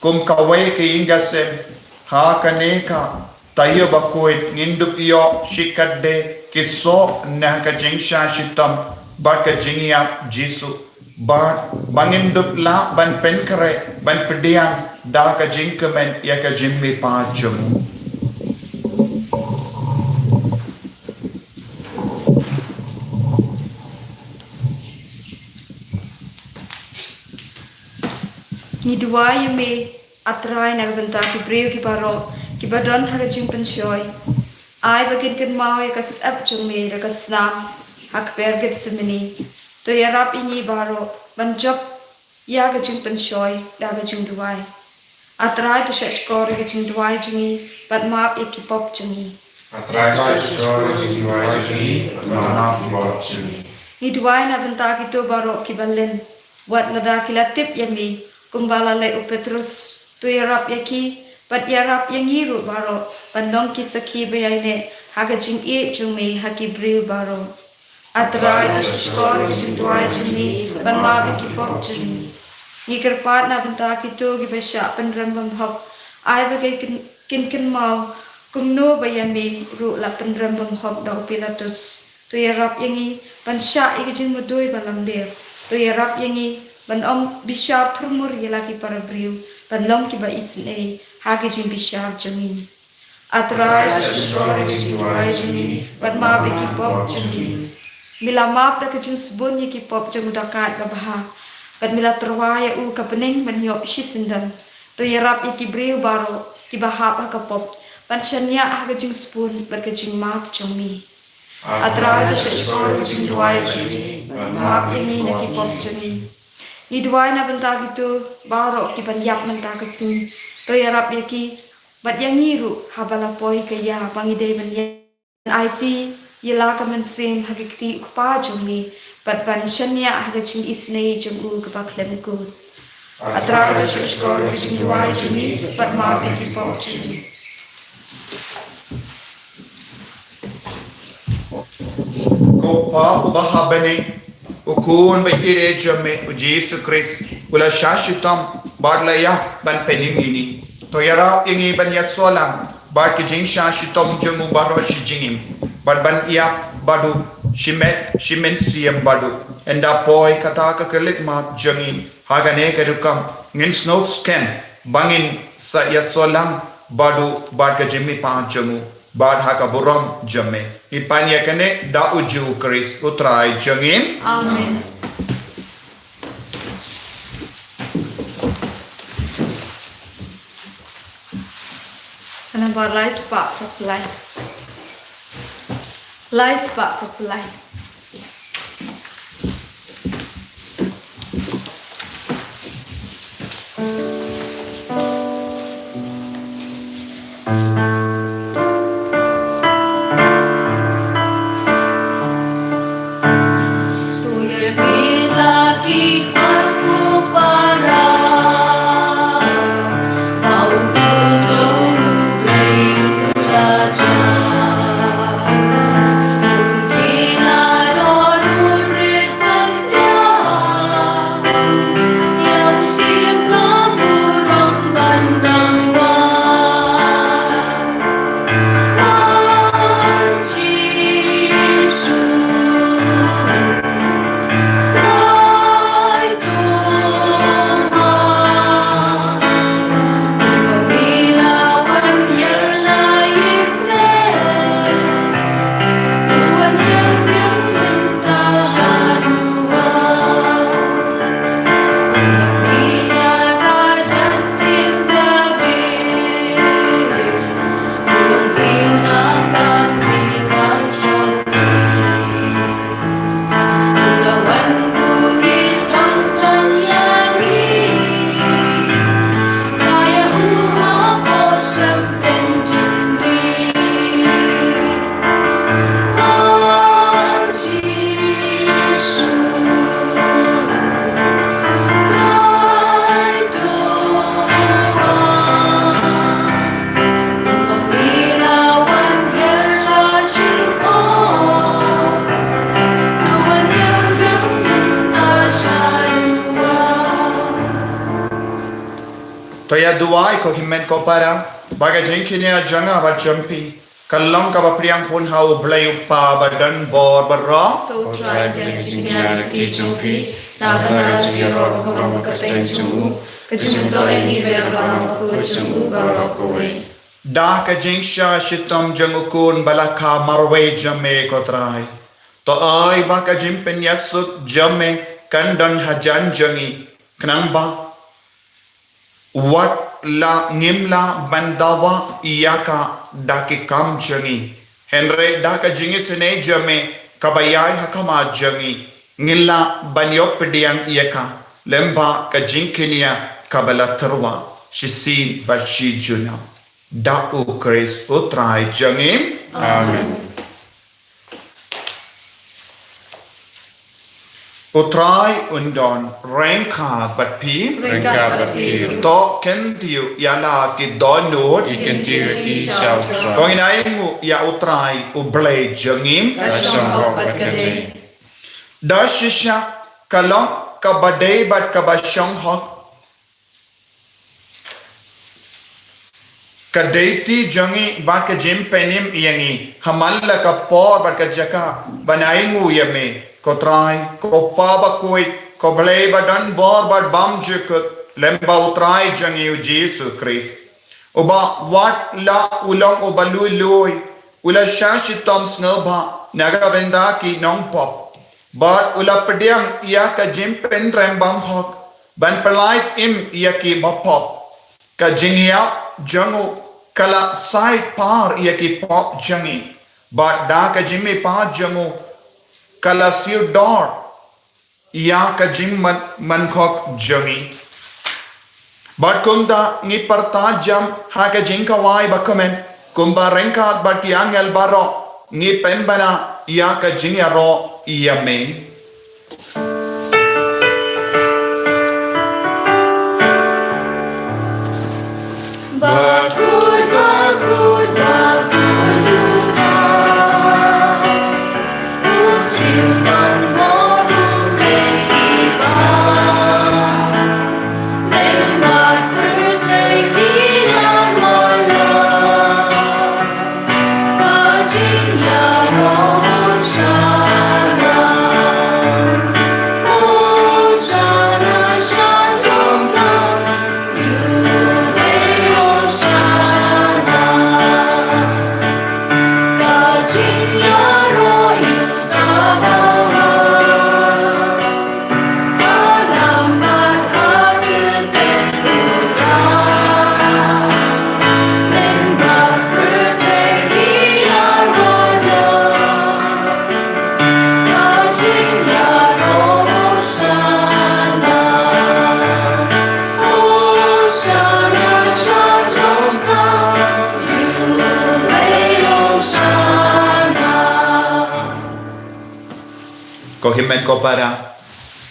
kum kawai ke ingasem ha kaneka tayo bakoy ngindup iyo shikadde kiso na ka jingsha shitam bar ka jingya jisu bar bangindup la ban penkare ban pediang da ka jingkemen ya ka jimmi pa jumu Ni dua me atrai na benta ki breu ki baro ki badon ha jing pensoi ai bagin kan mau ya kas ap chung me da kas nam hak berget semeni to ya rap ini baro ban job ya ga jing pensoi da ga jing duai atrai to shek skor ga jing duai jingi but map ik ki pop jingi Atrai sesuatu yang diwajibkan mana boleh. ni duai na benta ki to baro ki balen buat nada kilatip ya me kumbala le upetrus tu yarap yaki but yarap yangiru baro bandong ki saki bayane haga jing e jume haki bril baro atrai da skor jing duai jini ban ma ki pop jini ni kerpat na benta ki to ki besha penram bam hok ai bagai kin mau kumno bayame ru la penram bam hok da pilatus tu yarap yangi ban sha i jing mudoi balam der tu yarap yangi ban om bishar thurmur yelaki para briu ban lom ki ba isne hage jin bishar jami atrai shore jin wai jini ban ma be ki pop jami mila map da kajin sbon ye ki pop jamu da ka ba ha ban mila terwaya u ka pening ban yo shisindan to yarap ye ki briu baro ki ba ha ka pop ban shanya hage jin spoon ban kajin map jami atrai shore jin wai jini ban ma be ni na ki pop jami ni duai na benta gitu baro ki ban yap menta kesin to yarap yaki bat yang ngiru habala poi ke ya pangide ban IT yela ka men sem hagikti ukpa jumi bat ban shanya hagachin isne jumu ka baklem ku atra da shkor jing duai jumi bat ma be ki pop jumi ko pa bahabane ukun ba ire jamme Jesus Christ ula shashitam barlaya ban penimini to yara ingi ban yasolam bar ki jing shashitam jamu baro shijingim bar ban iya badu shimen siyam badu enda poi kata ka kelik mat jangi hagane kerukam ngin snow scan bangin sa yasolam badu bar ka jimmi pa jamu bad haka buram jamme ipanya kene da uju Chris utrai jangin amen kana bar lai spa apply lai spa apply Kila ya duai ko himen ko para baga jengkinia janga ba jampi kalong ka ba priang pun hau blai upa badan bor barra tu trai dia jinya ti jumpi na bana jiro ro ka teng jumu ka jum to ni be ba ko jumu ba ro ko we da ka jengsha shitam jangukun balaka marwe jame ko trai to ai ba ka jimpen yasuk jame kandan hajan jangi knang ba wat la ngimla bandawa iyaka daki kam jangi henre daka jingi sene jame kabayai hakama jangi ngilla banyop pediang iyaka lemba ka jinkinia kabala terwa shisin bashi junam da ukris utrai jangi Amen. utrai undon rengka batpi ringkat berpir to kentiu yala ki donut Ikan tiu i shao tra. Kong inai mu ya utrai ublay jangim kasong hok bat kade da shisha kalong kabadai bat kabashong hok kadaiti jangi bat ka jim penim yangi hamalla ka por bat ka jaka banaingu yame kotrai ko paba koi ko blay badan bor bat bam jukut lemba utrai jangi u Jesus Christ Oba wat la ulang obalui lui ula shashi tom snelba naga benda ki nong pop but ula pediang ia ka jim pen rembam hok ban pelait im ia ki bapop ka jingia jangu kala sai par ia ki pop jangi but da ka jimmi pa jangu kala siu dor ia ka jim man khok jangi But kumda ngi parta jam haka jinka wai bakumen kumba rengkat bat yang el baro ngi pembana ya ka jinya ro iya me bakut bakut bakut yuta usim dan boru lagi ba lembat bertekian mana kajinya roh sana Hosana shalom tam yule Hosana kajinya roh yutabawa alambat hakir tengutra lembab bertekian mana kajinya roh Hosana Hosana shalom tam yule Hosana ko himen ko para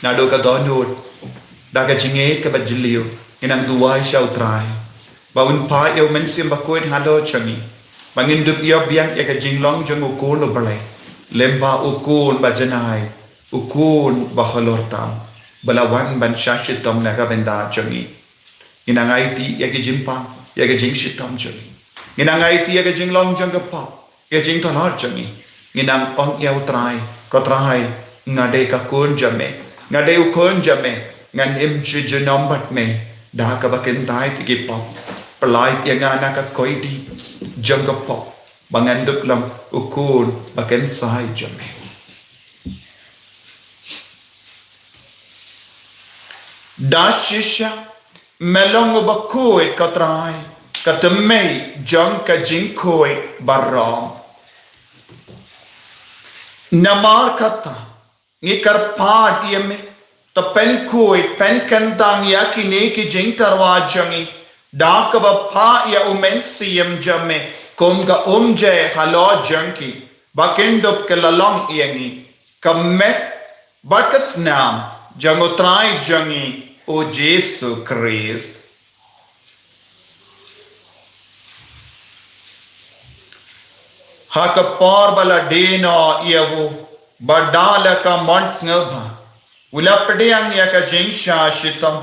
nado ka donut da ka jinge ka bajliu inang duai shau trai bawun pa eu men sim bakoin halo changi bangin dup yo biang ya ka jinglong jangu kun lo balai lemba ukun bajanai ukun baholortam balawan ban shashitom na ka benda changi inangai ti ya ka jimpa ya ka jing shitom changi inangai ti ya ka jinglong jang ka pa ya jing tolor changi inang ong eu trai ko trai ngade ka kun jame ngade ukun jame ngan im chi junom bat me da ka bakin tai ti ki pop pelai ti ngana ka koi di jang ka pop bangan duk lam ukun bakin sai jame da shisha melong bakoi ka trai ka temei jang ka jing koi barom namar kata ngikar pad yeme to pen koi pen kantang ya kine ki jing karwa jangi da ka ba pa ya umen siyam jamme kom ga umje halo janki bakendop ke lalong yangi kamet bakas nam jangotrai jangi o Jesus Christ haka par bala dena yavu badala ka mons ngelba ula pedang ya ka jingsha shitam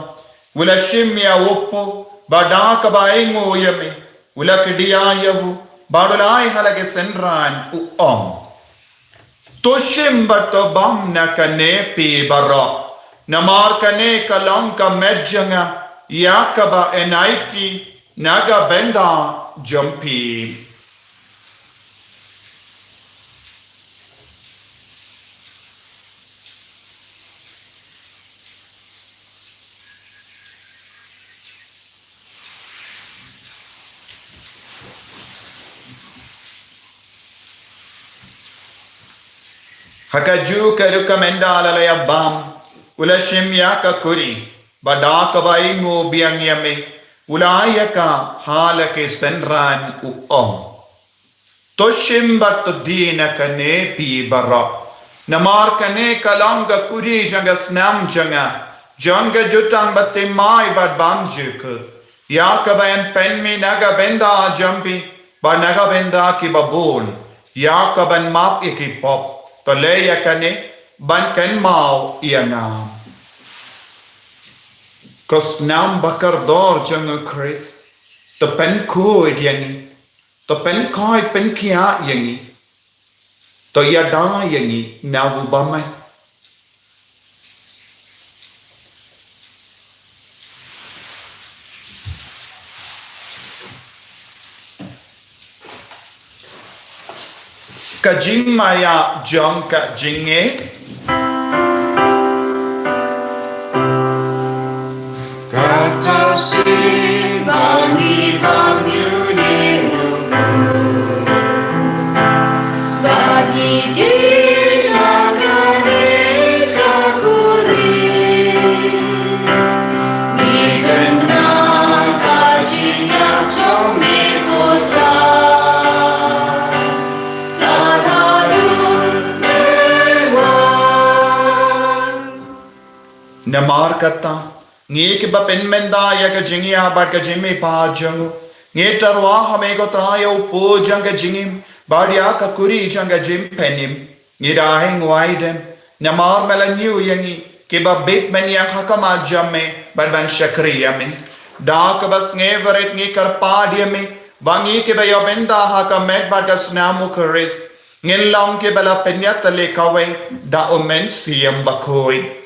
ula shim ya wopo Bada kabai mo yame. Ula kidia yavu. Badulai halage senran uom. Toshim bato bam na kane pi bara. Namar kane kalang ka medjanga. Yakaba enaiti naga benda jumpi. Hakaju kerukamenda lalaya bam. Ulashim yaka kuri. Bada kabai mo biang yame. Ulayaka halake senran uom. Toshim bat dina kane pi bara. Namar kane kalanga kuri janga snam janga. Janga jutang batte mai bat bam jukur. Yakabayan penmi naga benda jampi. Ba naga benda ki babon. Yakaban map iki pop. Tolaya kane ban kan mau iangam. Kos nam bakar dor janga Chris. To pen koid yangi. To pen koi pen kia yangi. To yada yangi navu bamai. Kajing maya jong ka jinge. Kata simbangi pamyuni ubu. Bagi dia kane kakuri. Ibenda kajing yang jome kutra. Namar kata nge ke ba pen menda ya ka jingia ba ka jime pa jangu nge tarwa hame ko trayo po janga jingim badia ka kuri janga jim penim nge rahing waidem namar melanyu yangi ke ba bit men ya hakama jamme ban shakriya me da ka bas nge varet nge kar pa dia me bangi ke ba yo benda ha ka met ba ka snamu kuris nge long ke bala penya tale kawe da omen siem bakoi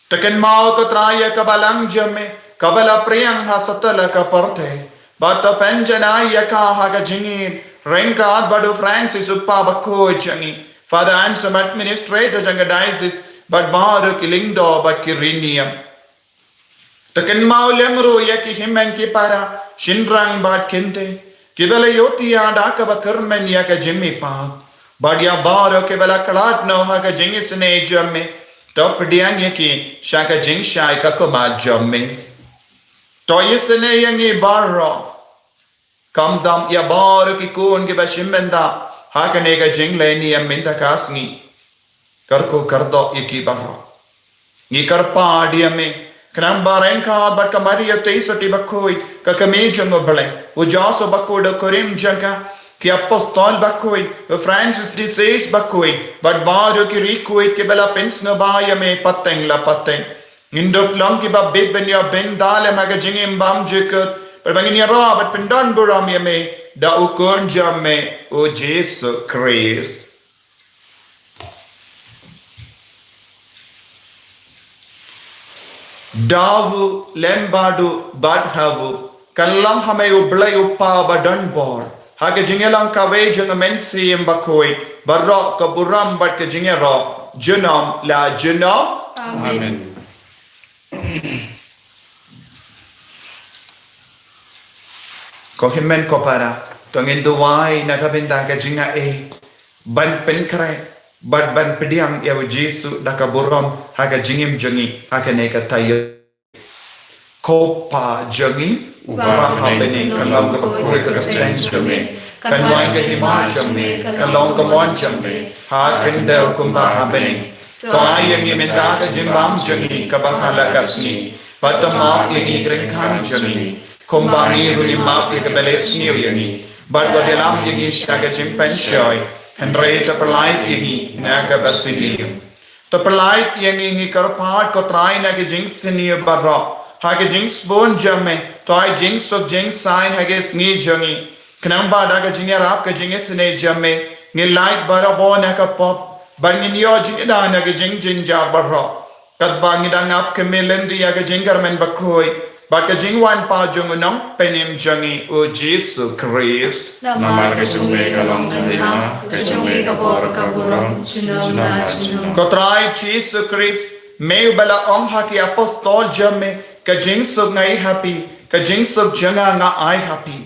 Taken mau ko traya kabalang jame kabala priyang hasatala ka parte bata penjana yaka haga jingi renka badu Francis uppa bakko jangi Father Ansem administrator janga diocese but baru kilindo but kirinium Taken mau lemru yaki himmen ki para shinrang bat kinte kibala yotiya daka bakarmen yaka jimmi pa badia baru kibala kalat no haga jingi sene jamme Top diang yaki shaka jing shai kakoma jamme. To yisene yangi barro. Kam dam ya baru ki kun ki bashimenda. Hakane ka jing leni ya minta kasni. Karko kardo yaki barro. Ni karpa diame. Kram baren ka bat kamari ya teisati bakoi. Kakame jango bale. Ujaso bako da korim janga. Ki apostol bakoi, Francis disease bakoi, but baru ki rikuit ki bela pensna baya me pateng la pateng. Indop long ki ba big ben ya ben dale maga jingim bam jikut, but bangin ya ra but pendan buram ya me da ukon jamme o Jesus Christ. Davu lembadu badhavu kallam hame ublay uppa badan bor. Hage jingelang kawe jung mensi mbakoi barro ka buram bat ke jingero junam la junam Amen. Ko himmen ko para tongin duwai nagabinda ka jinga ban pen kre ban pediang ya Jesu da ka buram haga jingim jungi haga ne ka tayo ko pa jungi Upah hambeni kalong ka bakoi ka streng jamme kanwai ka hima jamme kalong ka mon jamme ha kendel kumba hambeni to ayang imenda ka jimbam jangi ka bakala kasni patama yangi grengkhan jangi kumbangi ruli map ka belesni yangi badwa delam yangi shaga jimpen shoy Henrietta perlait yangi naga basilium to perlait yangi ni karpat ko trai na ke jing sini barra hage jing spoon jamme toy jing sok jing sign hage sngi jangi knang ba da ga jing rap ga jing sne jamme ngi light barabo na ka pop bangin yo jing da na ga jing jing jar barro kat ba ngi da ngap ke melendi ya ga jing garmen bakoi ba ga jing wan pa jung nong penim jangi o Jesus Christ Namar ka chungme ka long ka hima, ka chungme ka bor ka burong, chunong na chunong. Kotrai Jesus Christ meu bala om haki apostol jamme ka jing suk ngai happy ka jing suk janga nga ai happy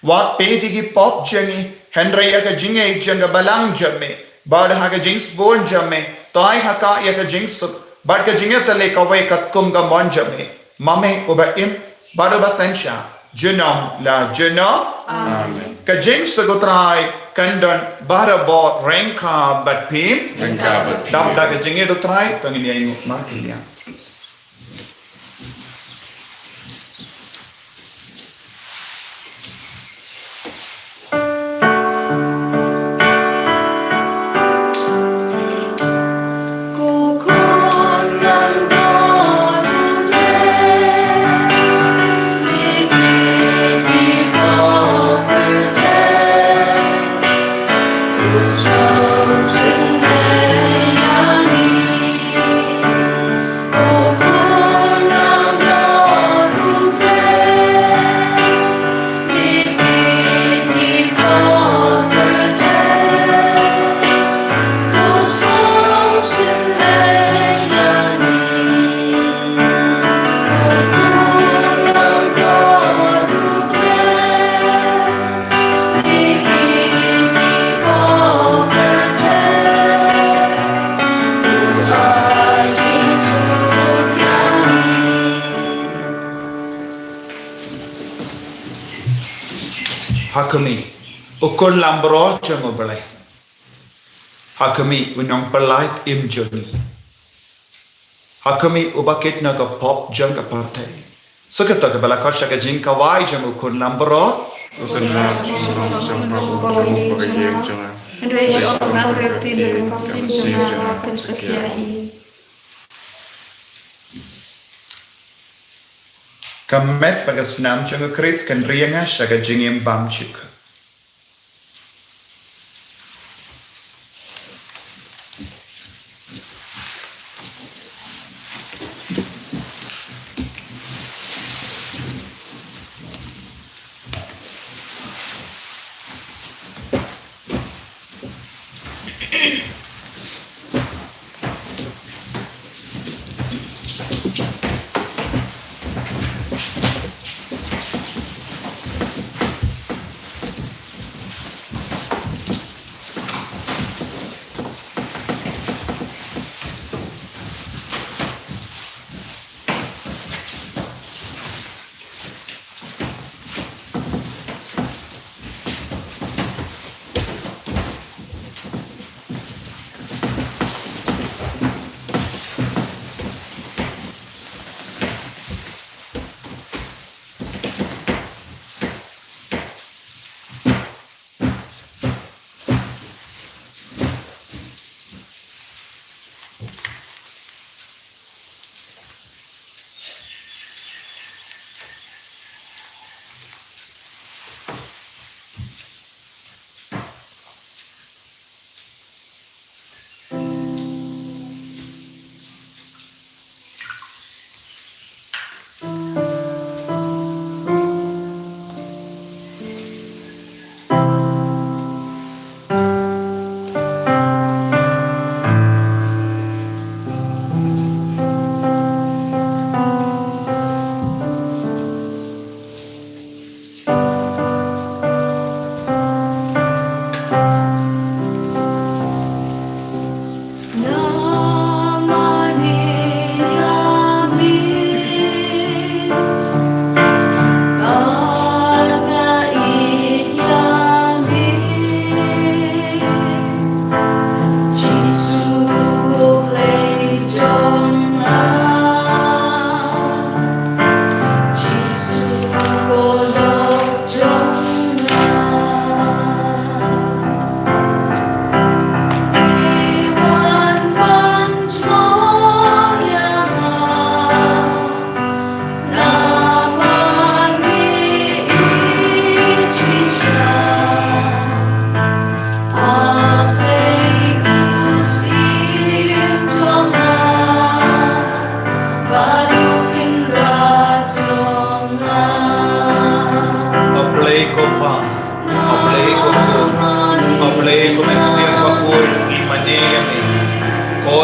wat pe digi pop jangi henry ya ka jing ai janga balang jamme bad ha ka jing spon jamme toy haka ya ka jing suk bad ka jing tale ka we kat kum ga mon jamme mame oba im bad oba sensha junam la junam Amen. ka jing suk kotrai kandan barabo renka bat pim Rengkabat. dam da ka jing edo trai tangin ya ingu markilia Hakami ukol lambro jango balai Hakami unong palait im joni Hakami ubakit na ka pop jang ka partai Sukata ka bala kasha ka jing kawai jang ukol lambro Ukun na chunong sa prabu prabu pagayeg chunga. Henry ya Allah ka tin ka sin jana kan sakyai Kamet pagas nam jang Chris kan rianga shaga jingim bam chik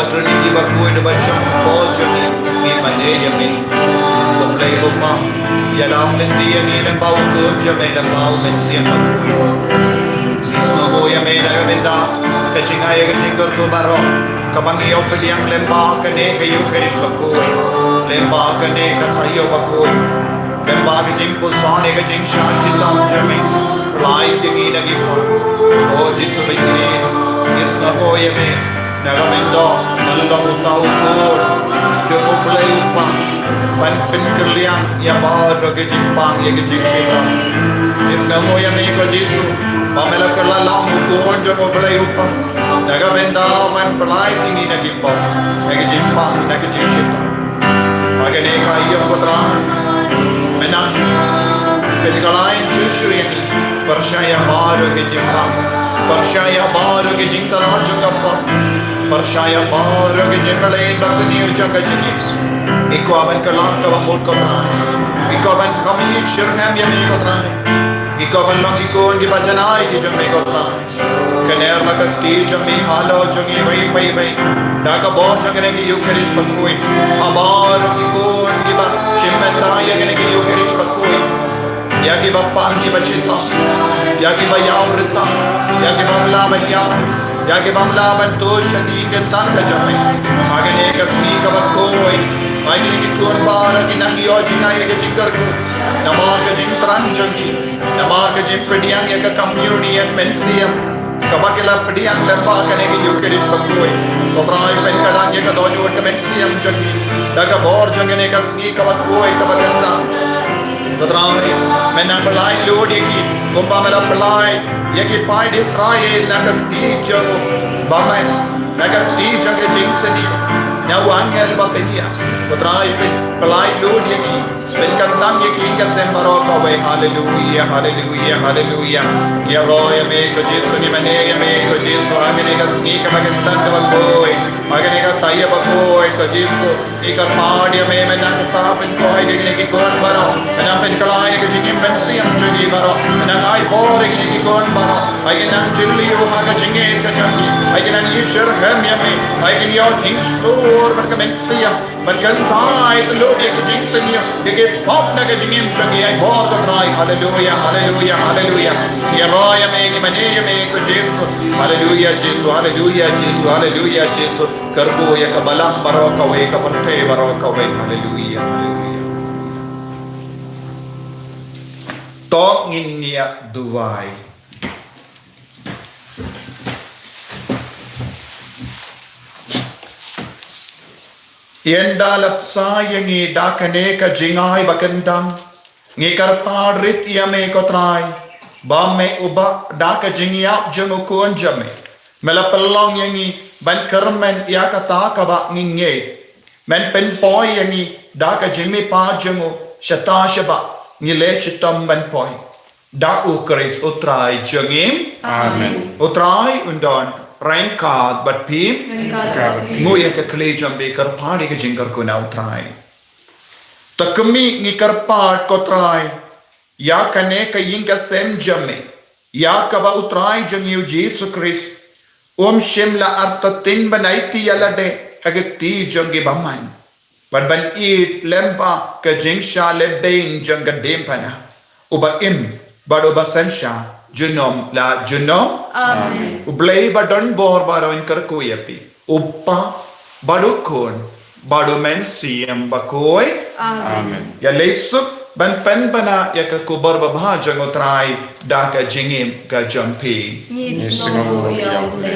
Trinity bakui de basham bojami ni mane yami komlei buma ya lam lendi ni le bau ko jame le bau men siam bakui isno go yame na yamenda ke jingai ke jingor ko baro kabangi opediang lemba kane ke yu keris bakui lemba kane ka tayo bakui lemba ke jing pusane ke jing shanti tam jame lai dingi nagi pon o jisu bini isno go yame nagamendo nalong utau ko jogo play upa ban pin kerliang ya bar ke jimpang ya ke jingshita isna moya me ko jisu pamela kerla lam ko jogo play upa nagamenda man play tingi nagimpa ke jimpang na ke jingshita agane ka iyo putra menang pinigalain shushu yani percaya bar ke jimpang percaya bar ke jingtara jogappa percaya bar ke jenalain basni jaga jenis iko aban kalam ka mut ko trai iko aban kami shirham ya me ko trai iko aban loki ko ngi bajanai ki jame ko trai kaner na katti jame halo jangi bai bai daga bor jangane ki yukeris pakui abar iko ngi ba shimenta ya gane ki yukeris pakui ya ki bappa ki bachita ya ki bayaurita ya ki bamla banya ya ki bamla bantu shadi ke tanga jame agane ka sni ka bakoi agane ki kon bar ki nangi yo jinga ye ke jingar ko namar ke jing tran jangi namar ke jing pediang ye ka communion mensiam kabakela pediang lemba kane ki yukeris bakoi kotrai pen kadang ye ka dojo ke mensiam jangi daga bor jangane ka sni ka bakoi ka baganda kotrai menang belai lodi ki kumpa mela belai yaki pai Israel nakat ti jago baman nakat ti jaga jingsani nyawangel bapedia kotrai pen belai lodi ki pen kandang yaki inga sembaro kawe hallelujah hallelujah hallelujah ya roya me ko Jesu ni mane ya me ko Jesu agane ka sni ka magandang ka bagoi agane ka taya bagoi ko Jesu ikar padia me menang tapen ko ay gine ki kon baro menang pen kalai ko jingim pen siam jigi baro menang ay bor gine ki kon baro ay ginang jilli o haga jingin ka jangi ay ginang yishur hem ya me ay gin yo hinch lor barka men siam barkan tai to lodi ki jing sinyo ke pop na ka jingim jangi ay bor ko try hallelujah hallelujah hallelujah ya roya me ni mane ya me ko Jesu hallelujah Jesu hallelujah Jesu hallelujah Jesu karbo ya ka balam baro ka we ka parte baro ka we hallelujah hallelujah to nginia duwai yendalap sayangi dakane ka jingai bakandang ngi karpadrit yame ko trai bamme uba daka jingiap jungu konjame melapalong yangi ban kermen ya kata kaba nginge men pen poi yangi daka jimi pa jungu shata shaba ngile shitam ban poi da ukris utrai jungim Amen. utrai undon rainkat bat pim nguya ka klejam be karpadi ka jingar ko na utrai takmi ngi karpad ko trai ya kane ka yinga sem jame ya kaba utrai jangiu Jesus Christ shimla artatin banaiti yalade hagti jangi baman ban it lemba ka jingsha lebain janga dempana uba im bado basansha junom la junom Amen. ublay badon bor baro in kar ko yapi uppa bado kon bado men siam bakoi Amen. ya lesup ban pen bana ya ka kubar babha jango trai da ka jingim ka jampi Yes, no, yaule.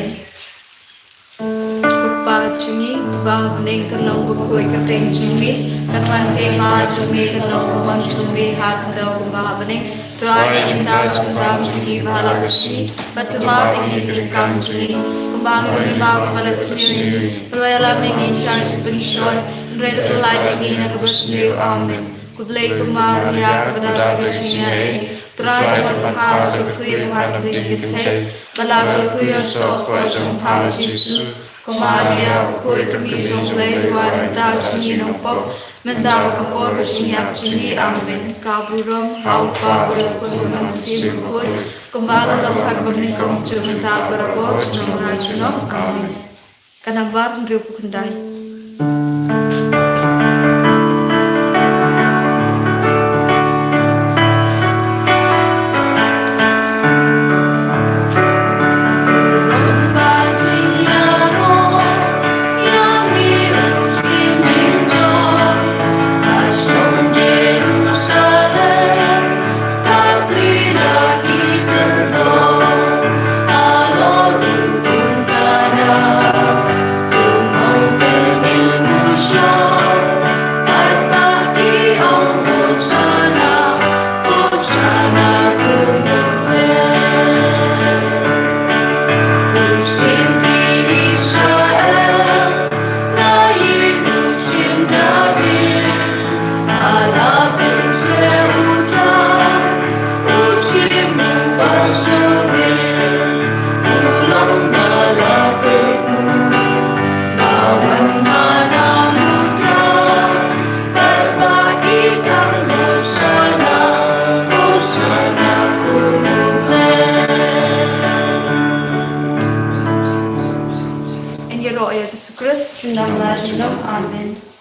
Pagpa chungi, ba neng kanong bukoi kateng chungi, katwan ke ma chungi kanong kumang chungi hat daw kumba bane. Tuai inda chungam chungi bahala kasi, batuma pini kam chungi, kumbang ngi ma kumala sini. Pulai laming isha chupin shoy, red pulai dingi nagabasniu amen. Kublay kumaria kabada kagachungi. Try to empower the clear heart of the gifted, Balaga Kuya so question how Jesus, Comaria, Kui to me from Blade, one without Chinino Pop, Mentawa Kapor, Chinyap Chini, Amen, Kaburum, how power of Kuman Sim Kut, Kumbala Hagbanikam to Mentawa, Chino, Amen. kanambar Andrew Pukunday. En Jeroen Jesus Christus, in naam Amen.